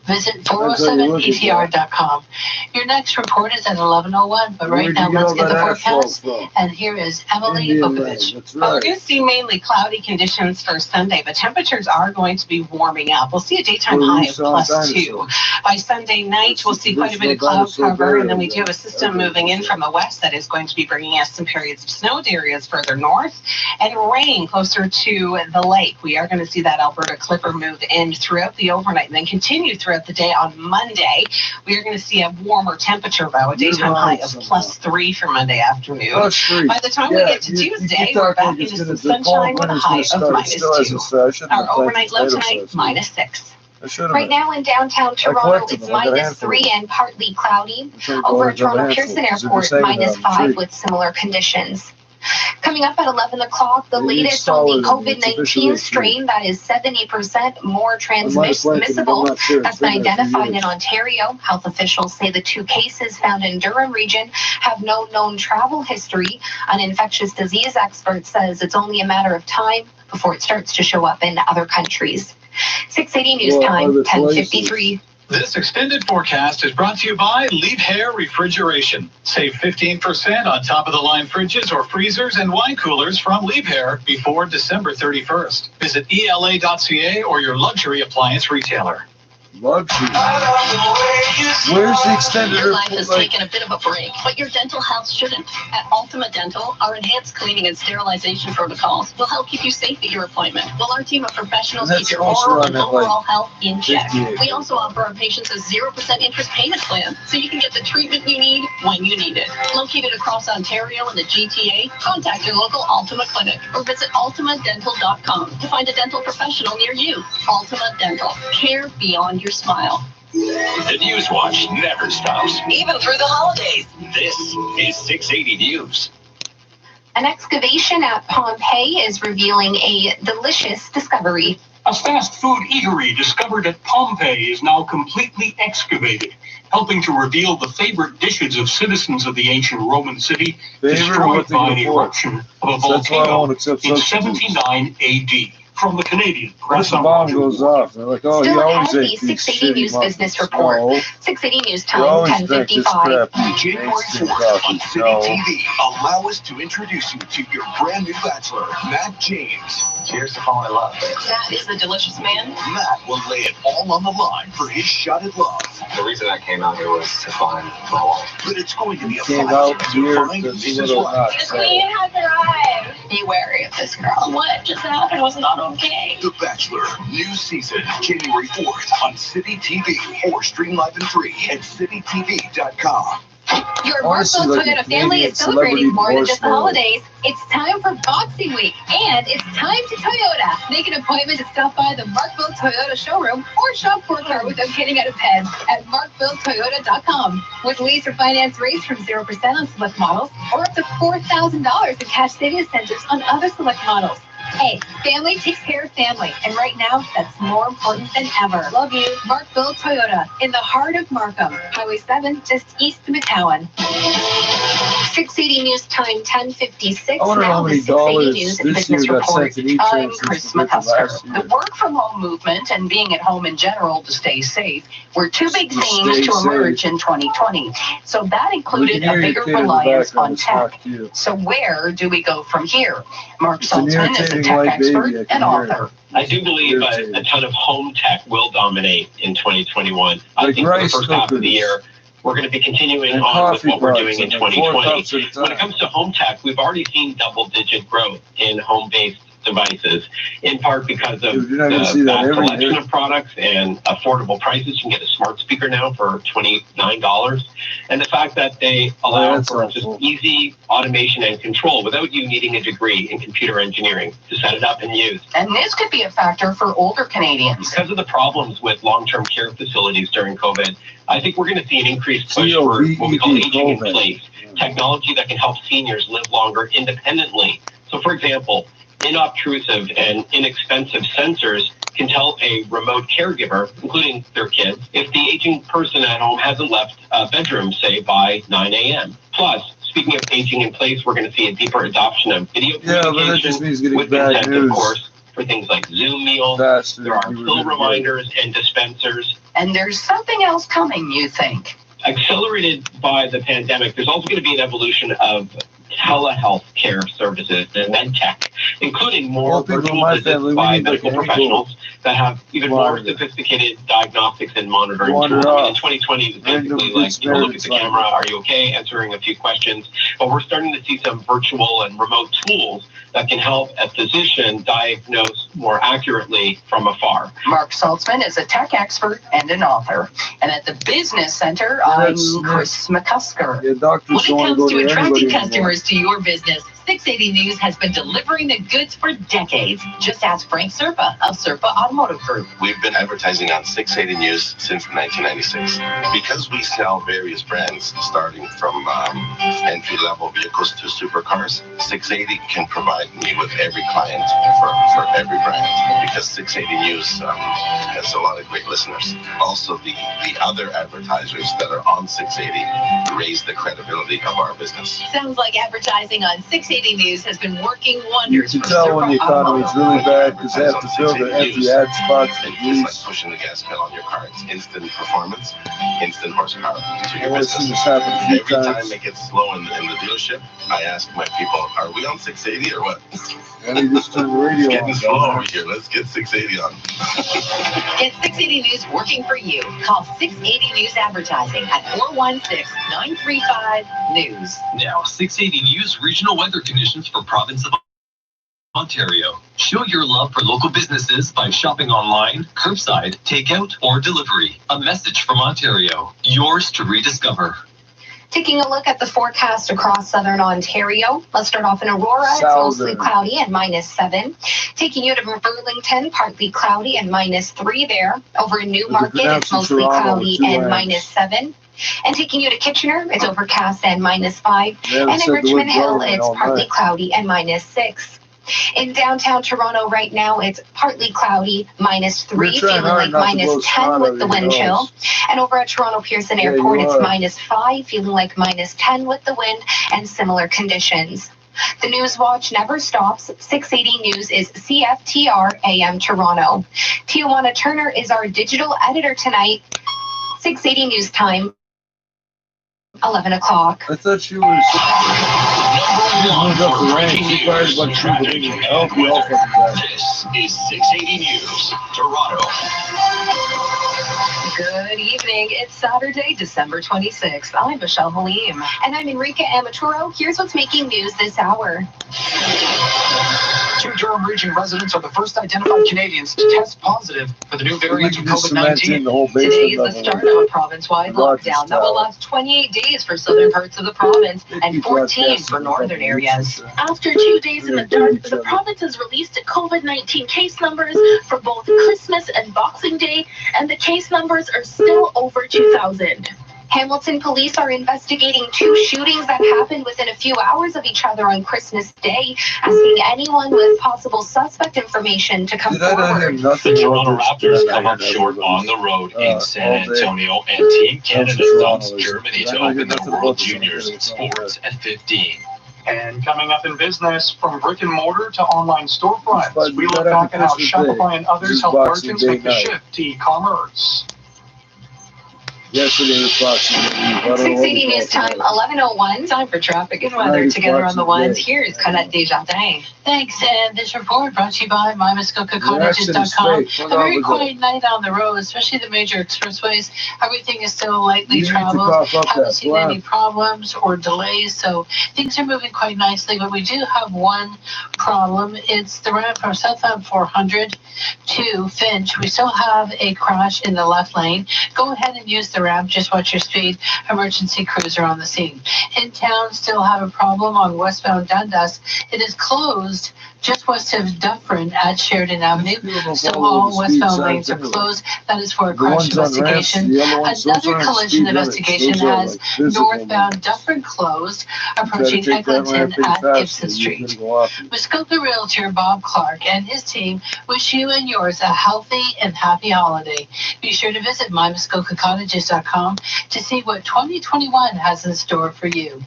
Visit 407atr.com. Your next report is at 11:01, but right now let's get the forecast. And here is Emily Bukovich. Well, we're going to see mainly cloudy conditions for Sunday, but temperatures are going to be warming up. We'll see a daytime high of +2. By Sunday night, we'll see quite a bit of cloud cover, and then we do have a system moving in from the west that is going to be bringing us some periods of snow to areas further north and rain closer to the lake. We are going to see that Alberta Clipper move in throughout the overnight and then continue throughout the day on Monday. We are going to see a warmer temperature, though, a daytime high of +3 for Monday afternoon. By the time we get to Tuesday, we're back into some sunshine with a high of -2. Our overnight low tonight, -6. Right now in downtown Toronto, it's -3 and partly cloudy. Over at Toronto Pearson Airport, -5 with similar conditions. Coming up at 11 o'clock, the latest on the COVID-19 strain that is 70% more transmissible has been identified in Ontario. Health officials say the 2 cases found in Durham region have no known travel history. An infectious disease expert says it's only a matter of time before it starts to show up in other countries. 680 News Time, 10:53. This extended forecast is brought to you by Leave Hair Refrigeration. Save 15% on top-of-the-line fridges or freezers and wine coolers from Leave Hair before December 31st. Visit ELA.ca or your luxury appliance retailer. Luxury. Where's the extended Your life has taken a bit of a break, but your dental health shouldn't. At Ultima Dental, our enhanced cleaning and sterilization protocols will help keep you safe at your appointment, while our team of professionals keep your oral and overall health in check. We also offer our patients a 0% interest payment plan, so you can get the treatment you need when you need it. Located across Ontario and the GTA, contact your local Ultima clinic or visit ultimadental.com to find a dental professional near you. Ultima Dental, care beyond your smile. The News Watch never stops, Even through the holidays. This is 680 News. An excavation at Pompeii is revealing a delicious discovery. A fast food eatery discovered at Pompeii is now completely excavated, helping to reveal the favorite dishes of citizens of the ancient Roman city, destroyed by an eruption of a volcano in 79 AD. From the Canadian press, the bomb goes off. They're like, oh, Still he always ahead, ate the these 680 News shitty Business muffins. Report. No. 680 News You Time, always drink this 10:55. crap. January 4th on City TV, allow us to introduce you to your brand new bachelor, Matt James. Cheers to falling in love. Matt is the delicious man. Matt will lay it all on the line for his shot at love. The reason I came out here was to find my wife. But it's going to be a Came fight out to here find to Mrs. little Right. nuts. has arrived. Be wary of this girl. What just happened was not okay. The Bachelor, new season, January 4th on City TV or stream live and free at citytv.com. Your Honestly, Markville like a Toyota family Canadian is celebrating more than just the celebrity holidays. It's time for Boxing Week, and it's time to Toyota. Make an appointment to stop by the Markville Toyota showroom or shop for a car without getting out of bed at markvilletoyota.com. With lease or finance rates from 0% on select models or up to $4,000 in cash savings incentives on other select models. Hey, family takes care of family, and right now, that's more important than ever. Love you. Markville Toyota, in the heart of Markham. Highway 7, just east of McCowan. 680 News Time, 10:56. I wonder how many dollars this year got sent to each I'm Chris McCusker. The work-from-home movement and being at home in general to stay safe were two big themes to emerge in 2020. So that included a bigger reliance on tech. So where do we go from here? Mark Saltzman is a tech expert and author. I do believe a ton of home tech will dominate in 2021. I think for the first half of the year, we're going to be continuing on with what we're doing in 2020. When it comes to home tech, we've already seen double-digit growth in home-based devices, in part because of the selection of products and affordable prices. You can get a smart speaker now for $29, and the fact that they allow for just easy automation and control without you needing a degree in computer engineering to set it up and use. And this could be a factor for older Canadians. Because of the problems with long-term care facilities during COVID, I think we're going to see an increased push for what we call aging in place, technology that can help seniors live longer independently. So, for example, inobtrusive and inexpensive sensors can tell a remote caregiver, including their kids, if the aging person at home hasn't left a bedroom, say, by 9 a.m. Plus, speaking of aging in place, we're going to see a deeper adoption of video communication with intent, of course, for things like Zoom meals. There are pill reminders and dispensers. And there's something else coming, you think? Accelerated by the pandemic, there's also going to be an evolution of telehealth care services and med tech, including more virtual visits by medical professionals that have even more sophisticated diagnostics and monitoring tools. In 2020, it's basically like, look at the camera, are you okay, answering a few questions. But we're starting to see some virtual and remote tools that can help a physician diagnose more accurately from afar. Mark Saltzman is a tech expert and an author. And at the Business Center, I'm Chris McCusker. When it comes to attracting customers to your business, 680 News has been delivering the goods for decades. Just ask Frank Serpa of Serpa Automotive Group. We've been advertising on 680 News since 1996. Because we sell various brands, starting from entry-level vehicles to supercars, 680 can provide me with every client for every brand, because 680 News has a lot of great listeners. Also, the other advertisers that are on 680 raise the credibility of our business. Sounds like advertising on 680 News has been working wonders. You can tell when the economy is really bad because they have to fill their empty ad spots. It's like pushing the gas pedal on your car. It's instant performance, instant horsepower to your business. Every time it gets slow in the dealership, I ask my people, are we on 680 or what? And they just turn the radio on. It's getting slow over here. Let's get 680 on. Get 680 News working for you. Call 680 News Advertising at 416-935-NEWS. Now, 680 News regional weather conditions for province of Ontario. Show your love for local businesses by shopping online, curbside, takeout, or delivery. A message from Ontario. Yours to rediscover. Taking a look at the forecast across southern Ontario. Let's start off in Aurora. It's mostly cloudy and -7. Taking you to Burlington, partly cloudy and -3 there. Over in Newmarket, it's mostly cloudy and -7. And taking you to Kitchener, it's overcast and -5. And in Richmond Hill, it's partly cloudy and -6. In downtown Toronto right now, it's partly cloudy, -3, feeling like -10 with the wind chill. And over at Toronto Pearson Airport, it's -5, feeling like -10 with the wind and similar conditions. The News Watch never stops. 680 News is CFTR AM Toronto. Tijuana Turner is our digital editor tonight. 680 News Time, 11 o'clock. I thought she was... This is 680 News, Toronto. Good evening. It's Saturday, December 26th. I'm Michelle Halim. And I'm Enrica Amaturo. Here's what's making news this hour. 2 Durham Region residents are the first identified Canadians to test positive for the new variant of COVID-19. Today is the start of a province-wide lockdown that will last 28 days for southern parts of the province and 14 for northern areas. After 2 days in the dark, the province has released COVID-19 case numbers for both Christmas and Boxing Day, and the case numbers are still over 2,000. Hamilton police are investigating 2 shootings that happened within a few hours of each other on Christmas Day, asking anyone with possible suspect information to come forward. The Toronto Raptors come up short on the road in San Antonio, and Team Canada thumps Germany to open their World Juniors Sports at 15. And coming up in business, from brick and mortar to online storefronts, we look back at how Shopify and others help merchants make the shift to e-commerce. Yesterday was Boxing Day. 680 News Time, 11:01. Time for traffic and weather. Together on the ones, here is Colette Desjardins. Thanks, and this report brought to you by MyMuskokaCottages.com. A very quiet night on the road, especially the major expressways. Everything is still lightly traveled. Haven't seen any problems or delays, so things are moving quite nicely. But we do have one problem. It's the ramp from southbound 400 to Finch. We still have a crash in the left lane. Go ahead and use the ramp. Just watch your speed. Emergency crews are on the scene. In town, still have a problem on westbound Dundas. It is closed just west of Dufferin at Sheridan Avenue. So all westbound lanes are closed. That is for a crash investigation. Another collision investigation has northbound Dufferin closed, approaching Eglinton at Gibson Street. Muskoka Realtor Bob Clark and his team wish you and yours a healthy and happy holiday. Be sure to visit MyMuskokaCottages.com to see what 2021 has in store for you.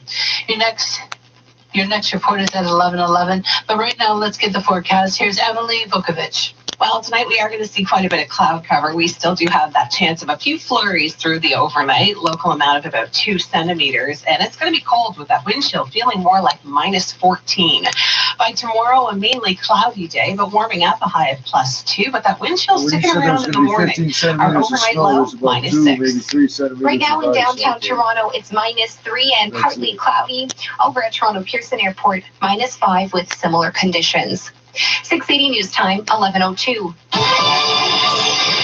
Your next report is at 11:11, but right now let's get the forecast. Here's Emily Vukovic. Well, tonight we are going to see quite a bit of cloud cover. We still do have that chance of a few flurries through the overnight, local amount of about 2 centimeters, and it's going to be cold with that wind chill feeling more like -14. By tomorrow, a mainly cloudy day, but warming up, a high of +2, but that wind chill sticking around in the morning. Our overnight low, -6. Right now in downtown Toronto, it's -3 and partly cloudy. Over at Toronto Pearson Airport, -5 with similar conditions. 680 News Time, 11:02.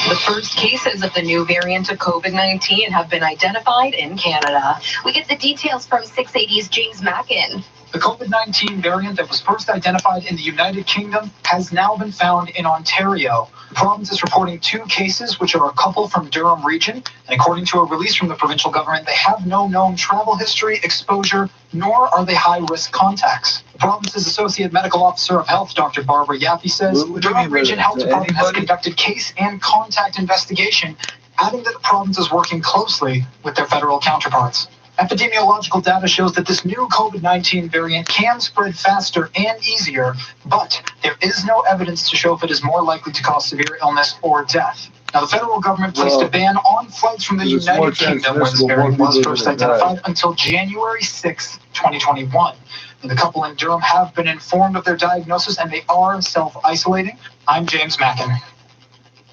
The first cases of the new variant of COVID-19 have been identified in Canada. We get the details from 680's James Mackin. The COVID-19 variant that was first identified in the United Kingdom has now been found in Ontario. The province is reporting 2 cases, which are a couple from Durham region. And according to a release from the provincial government, they have no known travel history, exposure, nor are they high-risk contacts. The province's Associate Medical Officer of Health, Dr. Barbara Yaffe, says the Durham Region Health Department has conducted case and contact investigation, adding that the province is working closely with their federal counterparts. Epidemiological data shows that this new COVID-19 variant can spread faster and easier, but there is no evidence to show if it is more likely to cause severe illness or death. Now, the federal government placed a ban on flights from the United Kingdom, where this variant was first identified, until January 6, 2021. And the couple in Durham have been informed of their diagnosis, and they are self-isolating. I'm James Mackin.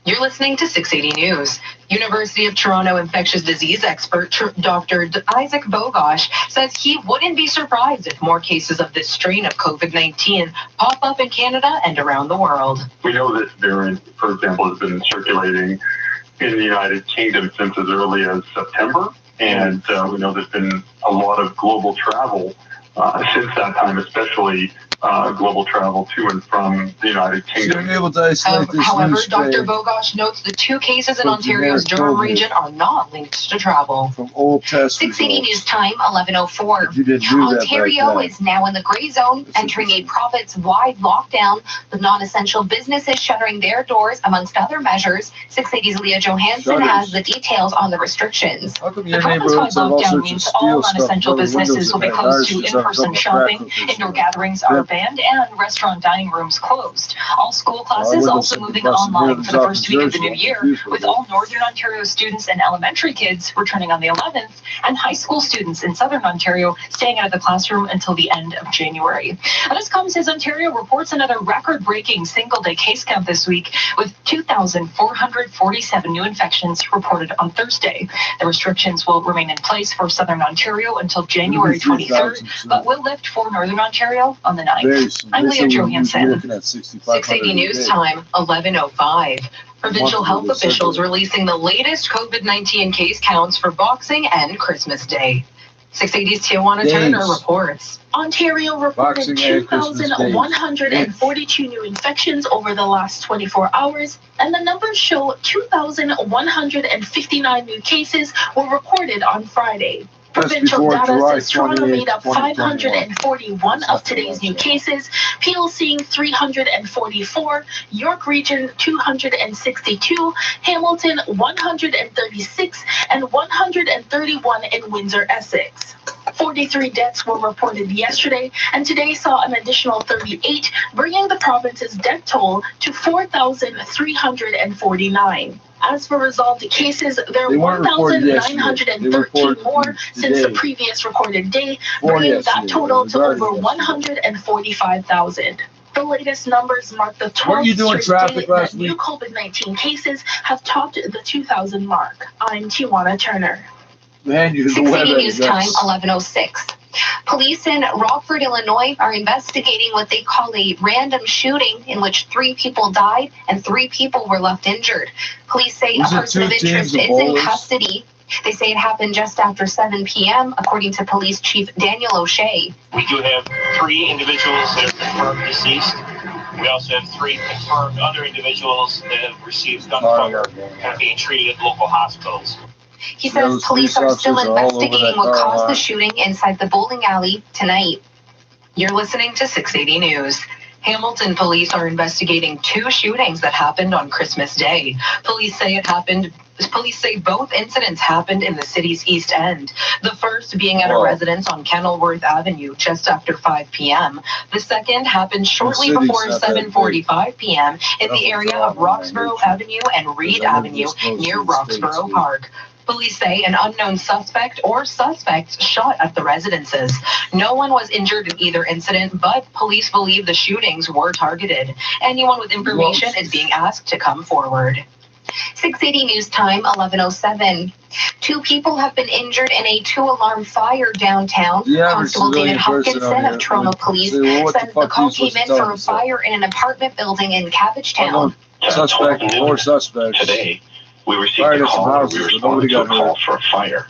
You're listening to 680 News. University of Toronto infectious disease expert Dr. Isaac Bogosh says he wouldn't be surprised if more cases of this strain of COVID-19 pop up in Canada and around the world. We know this variant, for example, has been circulating in the United Kingdom since as early as September, and we know there's been a lot of global travel since that time, especially global travel to and from the United Kingdom. However, Dr. Bogosh notes the 2 cases in Ontario's Durham region are not linked to travel. From old test 680 News Time, 11:04. Ontario is now in the gray zone, entering a province-wide lockdown, with non-essential businesses shuttering their doors, amongst other measures. 680's Leah Johansson has the details on the restrictions. The province-wide lockdown means all non-essential businesses will be closed to in-person shopping, indoor gatherings are banned, and restaurant dining rooms closed. All school classes also moving online for the first week of the new year, with all Northern Ontario students and elementary kids returning on the 11th, and high school students in Southern Ontario staying out of the classroom until the end of January. And this comes as Ontario reports another record-breaking single-day case count this week, with 2,447 new infections reported on Thursday. The restrictions will remain in place for Southern Ontario until January 23rd, but will lift for Northern Ontario on the 9th. I'm Leah Johansson. 680 News Time, 11:05. Provincial health officials releasing the latest COVID-19 case counts for Boxing and Christmas Day. 680's Tijuana Turner reports. Ontario reported 2,142 new infections over the last 24 hours, and the numbers show 2,159 new cases were recorded on Friday. Provincial data says Toronto made up 541 of today's new cases, Peel seeing 344, York Region 262, Hamilton 136, and 131 in Windsor, Essex. 43 deaths were reported yesterday, and today saw an additional 38, bringing the province's death toll to 4,349. As for resolved cases, there are 1,913 more since the previous recorded day, bringing that total to over 145,000. The latest numbers mark the 12th straight day that new COVID-19 cases have topped the 2,000 mark. I'm Tijuana Turner. 680 News Time, 11:06. Police in Rockford, Illinois are investigating what they call a random shooting in which 3 people died and 3 people were left injured. Police say a person of interest is in custody. They say it happened just after 7 p.m., according to Police Chief Daniel O'Shea. We do have 3 individuals that are confirmed deceased. We also have 3 confirmed other individuals that have received gunfire and are being treated at local hospitals. He says police are still investigating what caused the shooting inside the bowling alley tonight. You're listening to 680 News. Hamilton police are investigating 2 shootings that happened on Christmas Day. Police say both incidents happened in the city's East End. The first being at a residence on Kenilworth Avenue just after 5 p.m. The second happened shortly before 7:45 p.m. in the area of Roxborough Avenue and Reed Avenue near Roxborough Park. Police say an unknown suspect or suspects shot at the residences. No one was injured in either incident, but police believe the shootings were targeted. Anyone with information is being asked to come forward. 680 News Time, 11:07. 2 people have been injured in a 2-alarm fire downtown. Constable David Hopkinson of Toronto Police says the call came in for a fire in an apartment building in Cabbagetown. Suspect or suspects. Today, we received a call. We responded to a call for a fire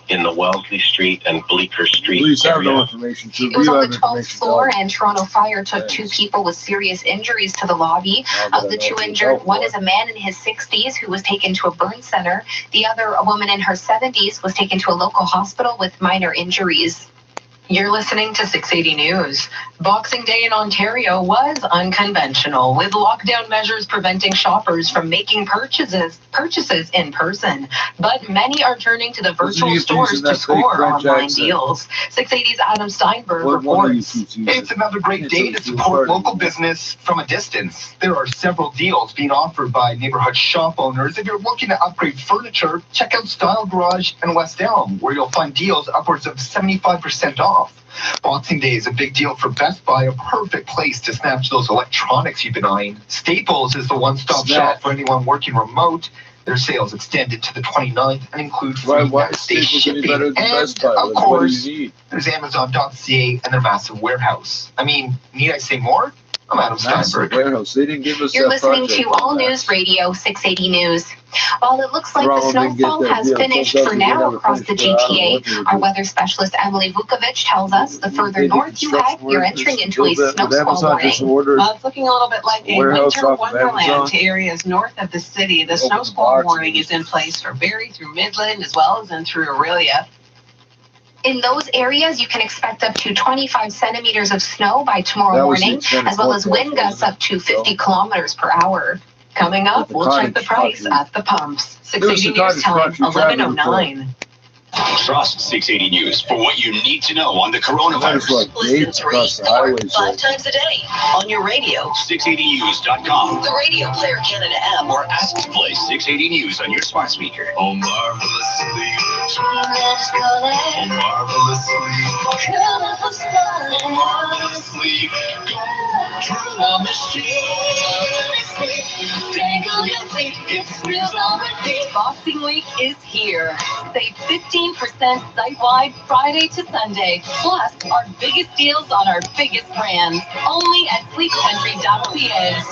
in the Wellesley Street and Bleecker Street area. It was on the 12th floor, and Toronto Fire took 2 people with serious injuries to the lobby. Of the 2 injured, one is a man in his 60s who was taken to a burn center. The other, a woman in her 70s, was taken to a local hospital with minor injuries. You're listening to 680 News. Boxing Day in Ontario was unconventional, with lockdown measures preventing shoppers from making purchases in person. But many are turning to the virtual stores to score online deals. 680's Adam Steinberg reports. It's another great day to support local business from a distance. There are several deals being offered by neighborhood shop owners. If you're looking to upgrade furniture, check out Style Garage in West Elm, where you'll find deals upwards of 75% off. Boxing Day is a big deal for Best Buy, a perfect place to snatch those electronics you've been eyeing. Staples is the one-stop shop for anyone working remote. Their sales extended to the 29th and include free United-States shipping. And, of course, there's Amazon.ca and their massive warehouse. I mean, need I say more? I'm Adam Steinberg. You're listening to All News Radio 680 News. While it looks like the snowfall has finished for now across the GTA, our weather specialist Emily Vukovic tells us the further north you head, you're entering into a snow squall warning. It's looking a little bit like a winter wonderland to areas north of the city. The snow squall warning is in place for Barrie through Midland as well as in through Aurelia. In those areas, you can expect up to 25 centimeters of snow by tomorrow morning, as well as wind gusts up to 50 kilometers per hour. Coming up, we'll check the price at the pumps. 680 News Time, 11:09. Trust 680 News for what you need to know on the coronavirus. Listen 3, 4, 5 times a day on your radio. 680news.com. The Radio Player Canada app. Or ask to play 680 News on your smart speaker. Oh, marvelously. Oh, marvelously. Oh, marvelously. Go through the machine. Dangle your feet. It's real already. Boxing Week is here. Save 15% site-wide Friday to Sunday. Plus, our biggest deals on our biggest brands. Only at sleepcountry.ca.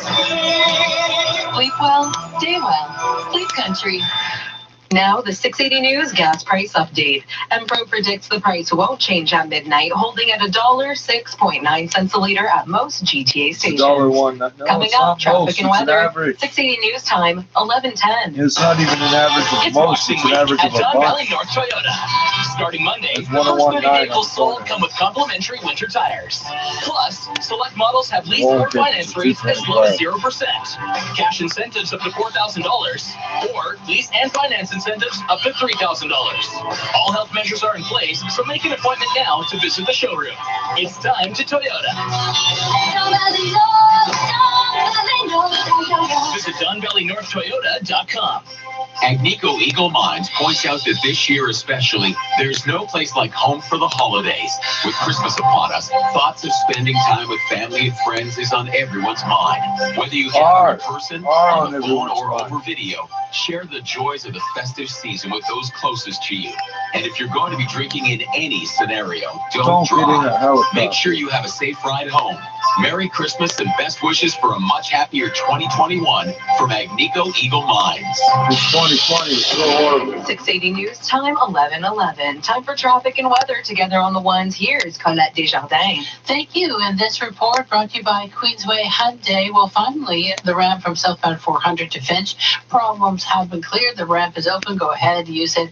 Sleep well, stay well. Sleep Country. Now, the 680 News gas price update. Empro predicts the price won't change at midnight, holding at $1.06.9 a liter at most GTA stations. Coming up, traffic and weather. 680 News time, 11:10. It's not even an average of most, it's an average of a Don Valley bunch. North Toyota. Starting Monday, It's the first 50 101.9 vehicles sold come with complimentary winter tires. Plus, select models have lease or finance rates as low as 0%. Cash incentives up to $4,000 or lease and finance incentives up to $3,000. All health measures are in place, so make an appointment now to visit the showroom. It's time to Toyota. Visit DonValleyNorthToyota.com. Agnico Eagle Mines points out that this year especially, there's no place like home for the holidays. With Christmas upon us, thoughts of spending time with family and friends is on everyone's mind. Whether you gather in person, on the phone, or over video, share the joys of the festive season with those closest to you. And if you're going to be drinking in any scenario, don't drive. Make sure you have a safe ride home. Merry Christmas and best wishes for a much happier 2021 from Agnico Eagle Mines. It's 2020, it's so horrible. 680 News time, 11:11. Time for traffic and weather. Together on the ones, here's Colette Desjardins. Thank you. And this report brought to you by Queensway Hyundai. Well, finally, the ramp from southbound 400 to Finch. Problems have been cleared. The ramp is open. Go ahead, use it.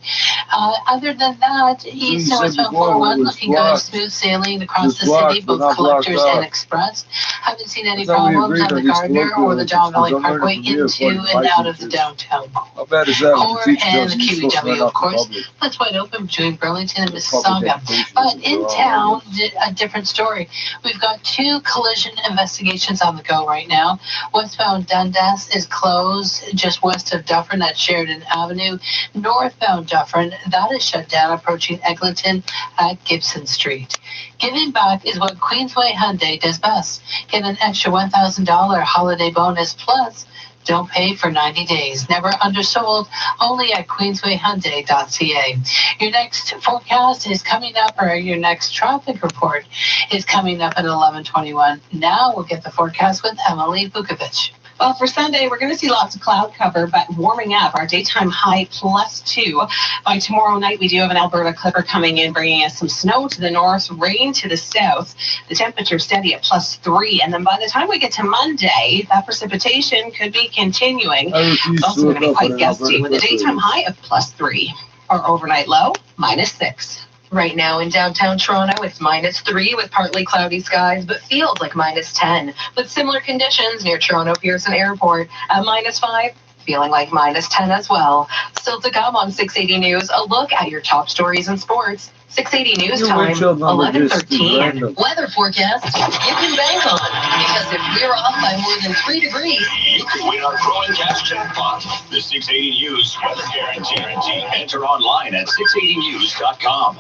Other than that, east and westbound 401 looking good. Smooth sailing across the city, both collectors and express. Haven't seen any problems on the Gardner or the Don Valley Parkway into and out of the downtown. How bad is that? Core and the QEW, of course. That's wide open between Burlington and Mississauga. But in town, a different story. We've got 2 collision investigations on the go right now. Westbound Dundas is closed just west of Dufferin at Sheridan Avenue. Northbound Dufferin, that is shut down approaching Eglinton at Gibson Street. Giving back is what Queensway Hyundai does best. Get an extra $1,000 holiday bonus plus don't pay for 90 days. Never undersold, only at queenswayhyundai.ca. Your next forecast is coming up, or your next traffic report is coming up at 11:21. Now we'll get the forecast with Emily Vukovic. Well, for Sunday, we're going to see lots of cloud cover, but warming up. Our daytime high +2. By tomorrow night, we do have an Alberta clipper coming in, bringing us some snow to the north, rain to the south. The temperature steady at +3. And then by the time we get to Monday, that precipitation could be continuing. It's also going to be quite gusty with a daytime high of +3. Our overnight low, -6. Right now in downtown Toronto, it's -3 with partly cloudy skies, but feels like -10. With similar conditions near Toronto Pearson Airport at -5, feeling like -10 as well. Still to come on 680 News, a look at your top stories in sports. 680 News time, 11:13. Weather forecast you can bank on, because if we're off by more than 3 degrees, You can win our growing cash jackpot. The 680 News Weather Guarantee. Enter online at 680news.com.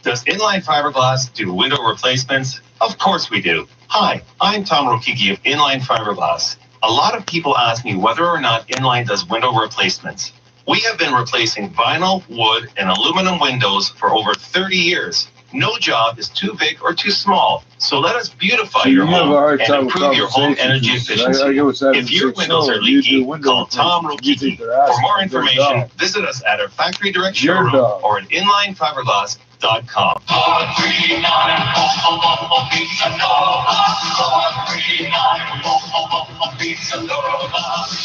Does inline fiberglass do window replacements? Of course we do. Hi, I'm Tom Rokiki of Inline Fiberglass. A lot of people ask me whether or not Inline does window replacements. We have been replacing vinyl, wood, and aluminum windows for over 30 years. No job is too big or too small. So let us beautify your home and improve your home energy efficiency. If your windows are leaky, call Tom Rokiki. For more information, visit us at our factory direct showroom or at inlinefiberglass.com.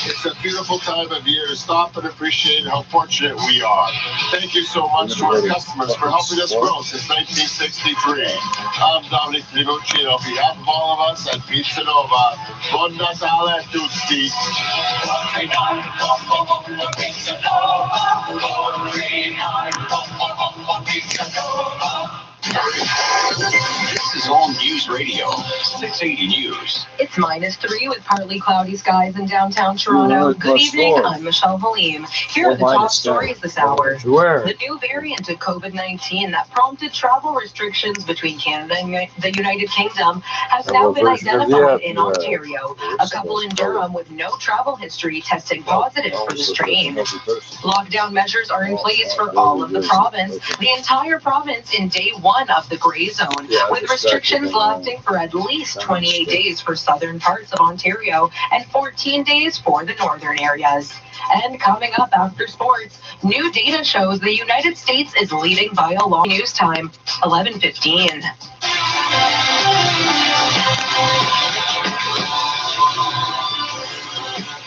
It's a beautiful time of year. Stop and appreciate how fortunate we are. Thank you so much to our customers for helping us grow since 1963. I'm Dominic Linucci, and on behalf of all of us at Pizza Nova, buon Natale a tutti. This is All News Radio, 680 News. it's -3 with partly cloudy skies in downtown Toronto. Good evening, I'm Michelle Halim. Here are the top stories this hour. The new variant of COVID-19 that prompted travel restrictions between Canada and the United Kingdom has now been identified in Ontario. A couple in Durham with no travel history testing positive for the strain. Lockdown measures are in place for all of the province. The entire province in day 1 one of the gray zone, with restrictions lasting for at least 28 days for southern parts of Ontario and 14 days for the northern areas. And coming up after sports, new data shows the United States is leading by a long. News time, 11:15.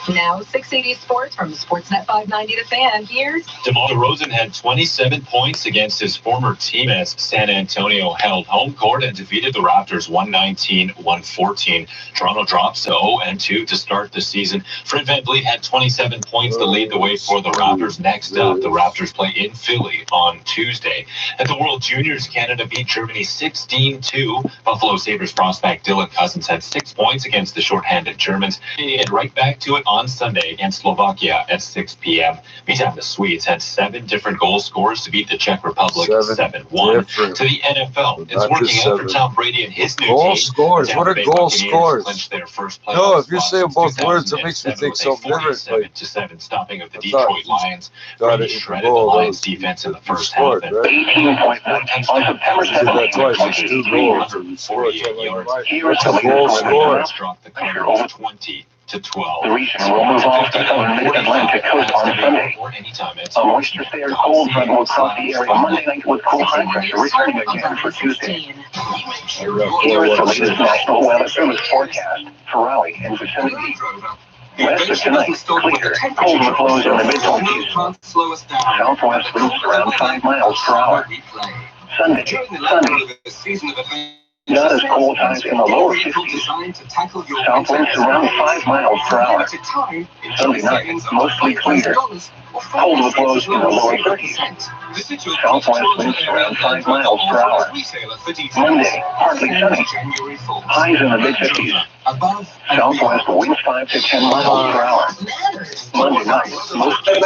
Now 680 Sports from Sportsnet 590 The Fan. Here's DeMar DeRozan had 27 points against his former team as San Antonio held home court and defeated the Raptors 119-114. Toronto drops to 0-2 to start the season. Fred VanVleet had 27 points to lead the way for the Raptors. Next up, the Raptors play in Philly on Tuesday. At the World Juniors, Canada beat Germany 16-2. Buffalo Sabres prospect Dylan Cousins had 6 points against the shorthanded Germans. And right back to it on Sunday against Slovakia at 6 p.m. Meantime, the Swedes had 7 different goal scorers to beat the Czech Republic 7-1. To the NFL, it's working out for Tom Brady and his new goal team. Scores. What are goal scores? Their first No, if you're saying both words, it makes me think something different. Like, 7 stopping of the Detroit Lions. Got Brady it. shredded the Lions defense in the first half. And 18.1 on September 17th. Twice. It's 2 goals. 48 yards. What's a goal score? Dropped the Cardinals 20-12. The region will move off the southern mid-Atlantic coast on Sunday. A moisture stay or cold front will cross the area Monday night with cool high pressure returning again for Tuesday. Here is the latest National Weather Service forecast for Raleigh and vicinity. West of tonight, clear, cold with lows in the mid-20s. Southwest winds around 5 miles per hour. Sunday, not as cold times in the lower 50s. South winds around 5 miles per hour. Sunday night, mostly clear. Cold with lows in the lower 30s. Southwest winds around 5 miles per hour. Monday, partly sunny. Highs in the mid-50s. Southwest winds 5 to 10 miles per hour. Monday night, mostly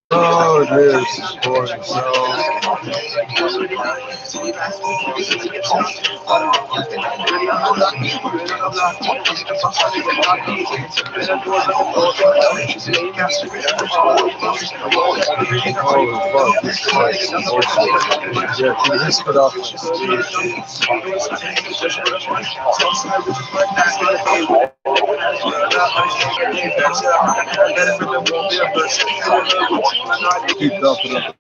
Oh, this is boring. Keep dumping up.